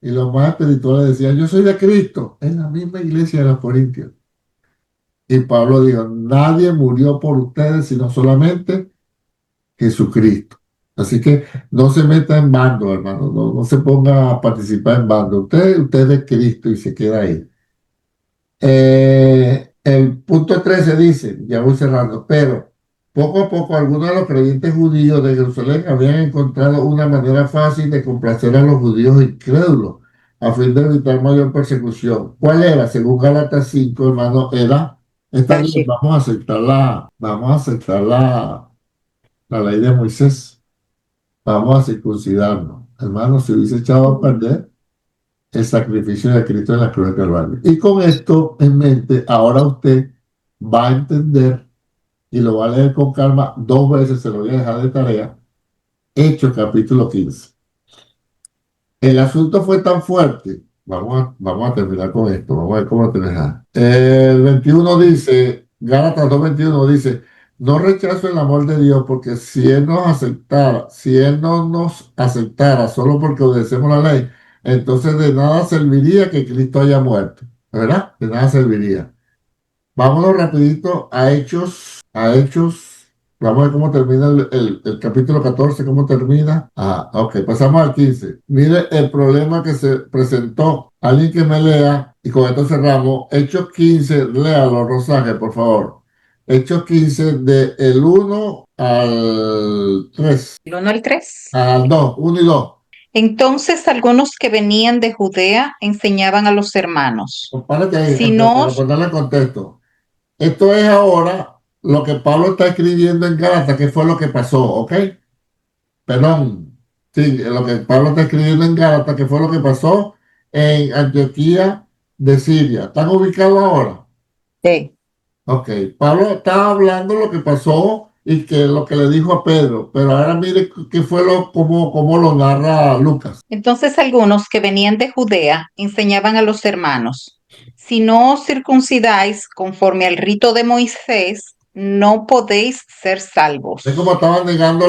Y los más espirituales decían, yo soy de Cristo, en la misma iglesia de los Corintios. Y Pablo dijo, nadie murió por ustedes, sino solamente Jesucristo. Así que no se meta en bando, hermano, no se ponga a participar en bando. Usted es de Cristo y se queda ahí. El punto 13 dice, ya voy cerrando, pero poco a poco algunos de los creyentes judíos de Jerusalén habían encontrado una manera fácil de complacer a los judíos incrédulos a fin de evitar mayor persecución. ¿Cuál era? Según Gálatas 5, hermano, era esta ley, vamos a aceptar la ley de Moisés, vamos a circuncidarnos. Hermano, si hubiese echado a perder el sacrificio de Cristo en la cruz del Calvario. Y con esto en mente, ahora usted va a entender y lo va a leer con calma 2 veces, se lo voy a dejar de tarea, Hechos capítulo 15. El asunto fue tan fuerte, vamos a terminar con esto, vamos a ver cómo terminar. El 21 dice, Gálatas 2:21 dice, no rechazo el amor de Dios porque si Él no nos aceptara solo porque obedecemos la ley, entonces de nada serviría que Cristo haya muerto, ¿verdad? De nada serviría. Vámonos rapidito a Hechos. Vamos a ver cómo termina el capítulo 14, cómo termina. Ok, pasamos al 15. Mire el problema que se presentó. Alguien que me lea, y con esto cerramos. Hechos 15, léalo, Rosaje, por favor. Hechos 15, del 1 al 3. El 1 al 3. Al 2, 1 y 2. Entonces algunos que venían de Judea enseñaban a los hermanos. Párate ahí, Si para no, ponerle en contexto. Esto es ahora lo que Pablo está escribiendo en Gálatas, que fue lo que pasó, ¿ok? Perdón, sí, lo que Pablo está escribiendo en Gálatas, que fue lo que pasó en Antioquía de Siria. ¿Están ubicados ahora? Sí. Ok, Pablo está hablando lo que pasó y que lo que le dijo a Pedro, pero ahora mire qué fue cómo lo narra Lucas. entonces algunos que venían de Judea enseñaban a los hermanos, si no os circuncidáis conforme al rito de Moisés, no podéis ser salvos. Es como estaban negando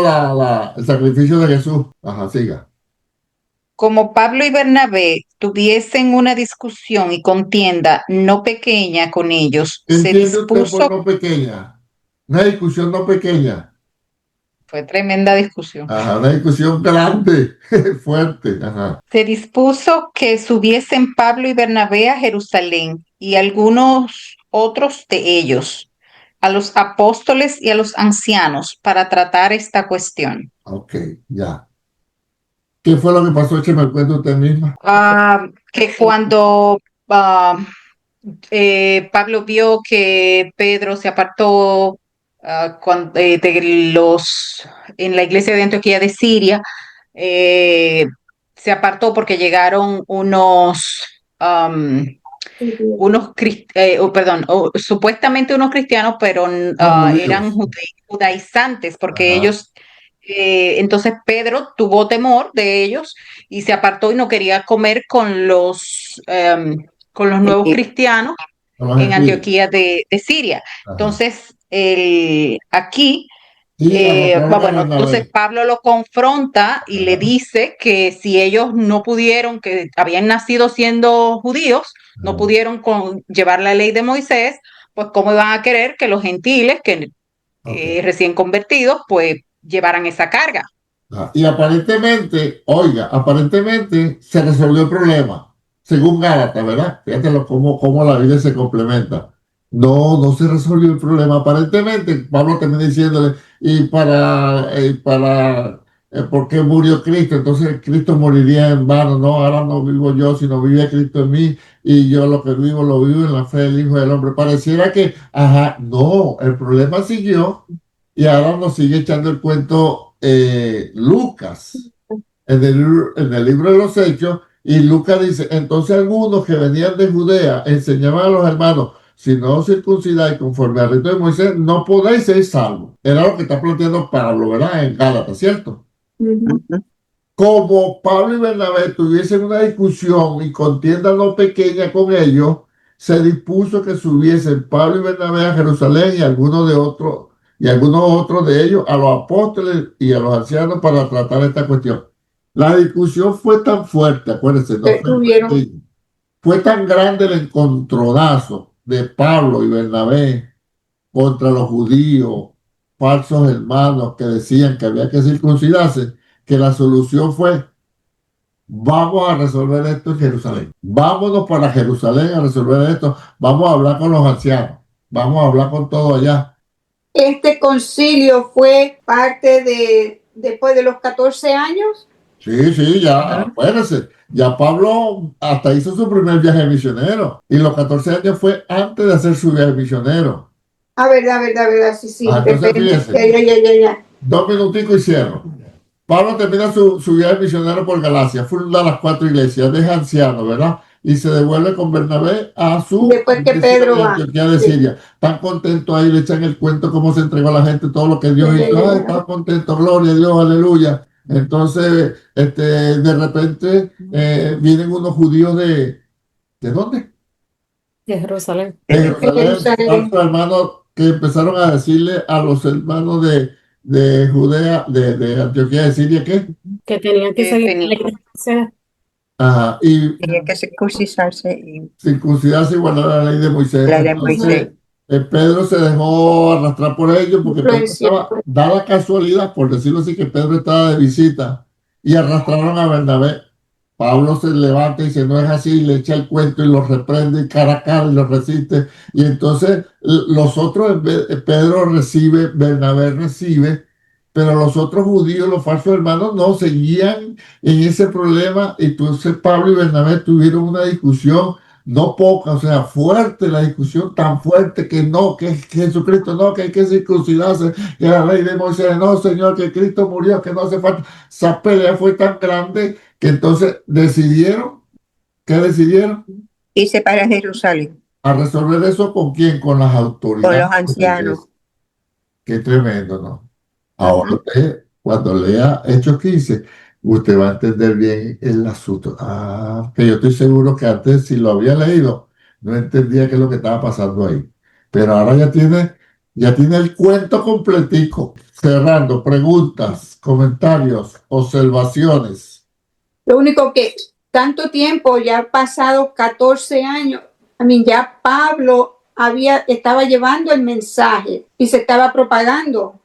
el sacrificio de Jesús. Ajá, siga. Como Pablo y Bernabé tuviesen una discusión y contienda no pequeña con ellos, ¿Qué se entiende usted por dispuso, no pequeña? Una discusión no pequeña. fue tremenda discusión, Ajá, una discusión grande, fuerte. Ajá. se dispuso que subiesen Pablo y Bernabé a Jerusalén y algunos otros de ellos, a los apóstoles y a los ancianos para tratar esta cuestión. Ok, ya. ¿Qué fue lo que pasó? Écheme el cuento usted misma. Que cuando Pablo vio que Pedro se apartó en la iglesia de Antioquía de Siria, se apartó porque llegaron supuestamente unos cristianos, pero eran judaizantes, porque Ajá. ellos, entonces Pedro tuvo temor de ellos y se apartó y no quería comer con los nuevos cristianos Con los en gentiles. Antioquía de Siria. Ajá. Entonces, aquí, Y la bueno, entonces Pablo lo confronta y le Ajá. dice que si ellos no pudieron, que habían nacido siendo judíos, no Ajá. pudieron llevar la ley de Moisés, pues cómo iban a querer que los gentiles, que Ok. recién convertidos, pues llevaran esa carga. Ajá. Y aparentemente se resolvió el problema, según Gálatas, ¿verdad? Fíjate cómo la Biblia se complementa. No se resolvió el problema. Aparentemente, Pablo termina diciéndole, ¿por qué murió Cristo? Entonces Cristo moriría en vano. No, ahora no vivo yo, sino vive Cristo en mí, y yo lo que vivo, lo vivo en la fe del Hijo del Hombre. Pareciera que, no, el problema siguió, y ahora nos sigue echando el cuento Lucas. en el libro de los Hechos, y Lucas dice, entonces algunos que venían de Judea enseñaban a los hermanos, si no os circuncidáis conforme al rito de Moisés, no podéis ser salvos. Era lo que está planteando Pablo, ¿verdad? En Gálatas, ¿cierto? Ujú. Como Pablo y Bernabé tuviesen una discusión y contienda no pequeña con ellos, se dispuso que subiesen Pablo y Bernabé a Jerusalén y algunos otros de ellos a los apóstoles y a los ancianos para tratar esta cuestión. La discusión fue tan fuerte, acuérdense, no Que fue tuvieron. pequeña. Fue tan grande el encontronazo de Pablo y Bernabé contra los judíos, falsos hermanos que decían que había que circuncidarse, que la solución fue: vamos a resolver esto en Jerusalén. Vámonos para Jerusalén a resolver esto. Vamos a hablar con los ancianos. Vamos a hablar con todo allá. Este concilio fue parte de, después de los 14 años. Sí, ya, acuérdense. Ya Pablo hasta hizo su primer viaje misionero. Y los 14 años fue antes de hacer su viaje misionero. Ah, verdad, sí. Entonces, fíjense. Ya. 2 minuticos y cierro. Pablo termina su viaje misionero por Galacia, funda las 4 iglesias, deja ancianos, ¿verdad? Y se devuelve con Bernabé a su Después que iglesia Pedro de va. Antioquía de Sí. Siria. Tan contento ahí, le echan el cuento cómo se entregó a la gente, todo lo que Dios Sí. hizo. Ay, tan contento, gloria a Dios, aleluya. Entonces, de repente vienen unos judíos ¿de dónde? De Jerusalén. De Jerusalén. Jerusalén, falsos hermanos que empezaron a decirle a los hermanos de Judea, de Antioquía de Siria, ¿qué? Que tenían que Que seguir tenía- la iglesia. Ajá, y Tenía que circuncidarse y circuncidarse y guardar la ley de Moisés. la de Entonces, Moisés. Pedro se dejó arrastrar por ellos porque Pedro Influencia. estaba, da la casualidad, por decirlo así, que Pedro estaba de visita y arrastraron a Bernabé. Pablo se levanta y dice, no es así, le echa el cuento y lo reprende cara a cara y lo resiste. Y entonces los otros, Pedro recibe, Bernabé recibe, pero los otros judíos, los falsos hermanos, no seguían en ese problema. Y entonces Pablo y Bernabé tuvieron una discusión no poca, o sea, fuerte, la discusión tan fuerte que no, que Jesucristo no, que hay que circuncidarse, que la ley de Moisés no, Señor, que Cristo murió, que no hace falta. Esa pelea fue tan grande que entonces decidieron, ¿qué decidieron? Irse para Jerusalén A resolver eso ¿con quién? Con las con autoridades. los ancianos. Qué tremendo, ¿no? Ahora usted, cuando lea Hechos 15, usted va a entender bien el asunto. Que yo estoy seguro que antes, si lo había leído, no entendía qué es lo que estaba pasando ahí. Pero ahora ya tiene el cuento completico. Cerrando, preguntas, comentarios, observaciones. Lo único que tanto tiempo, ya han pasado 14 años, ya Pablo estaba llevando el mensaje y se estaba propagando,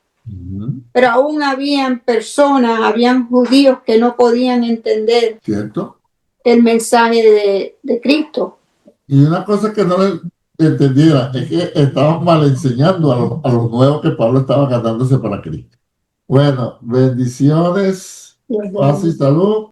pero aún habían personas, habían judíos que no podían entender ¿Cierto? el mensaje de Cristo. Y una cosa que no le entendiera es que estaban mal enseñando a los nuevos que Pablo estaba ganándose para Cristo. Bueno, bendiciones, paz y salud.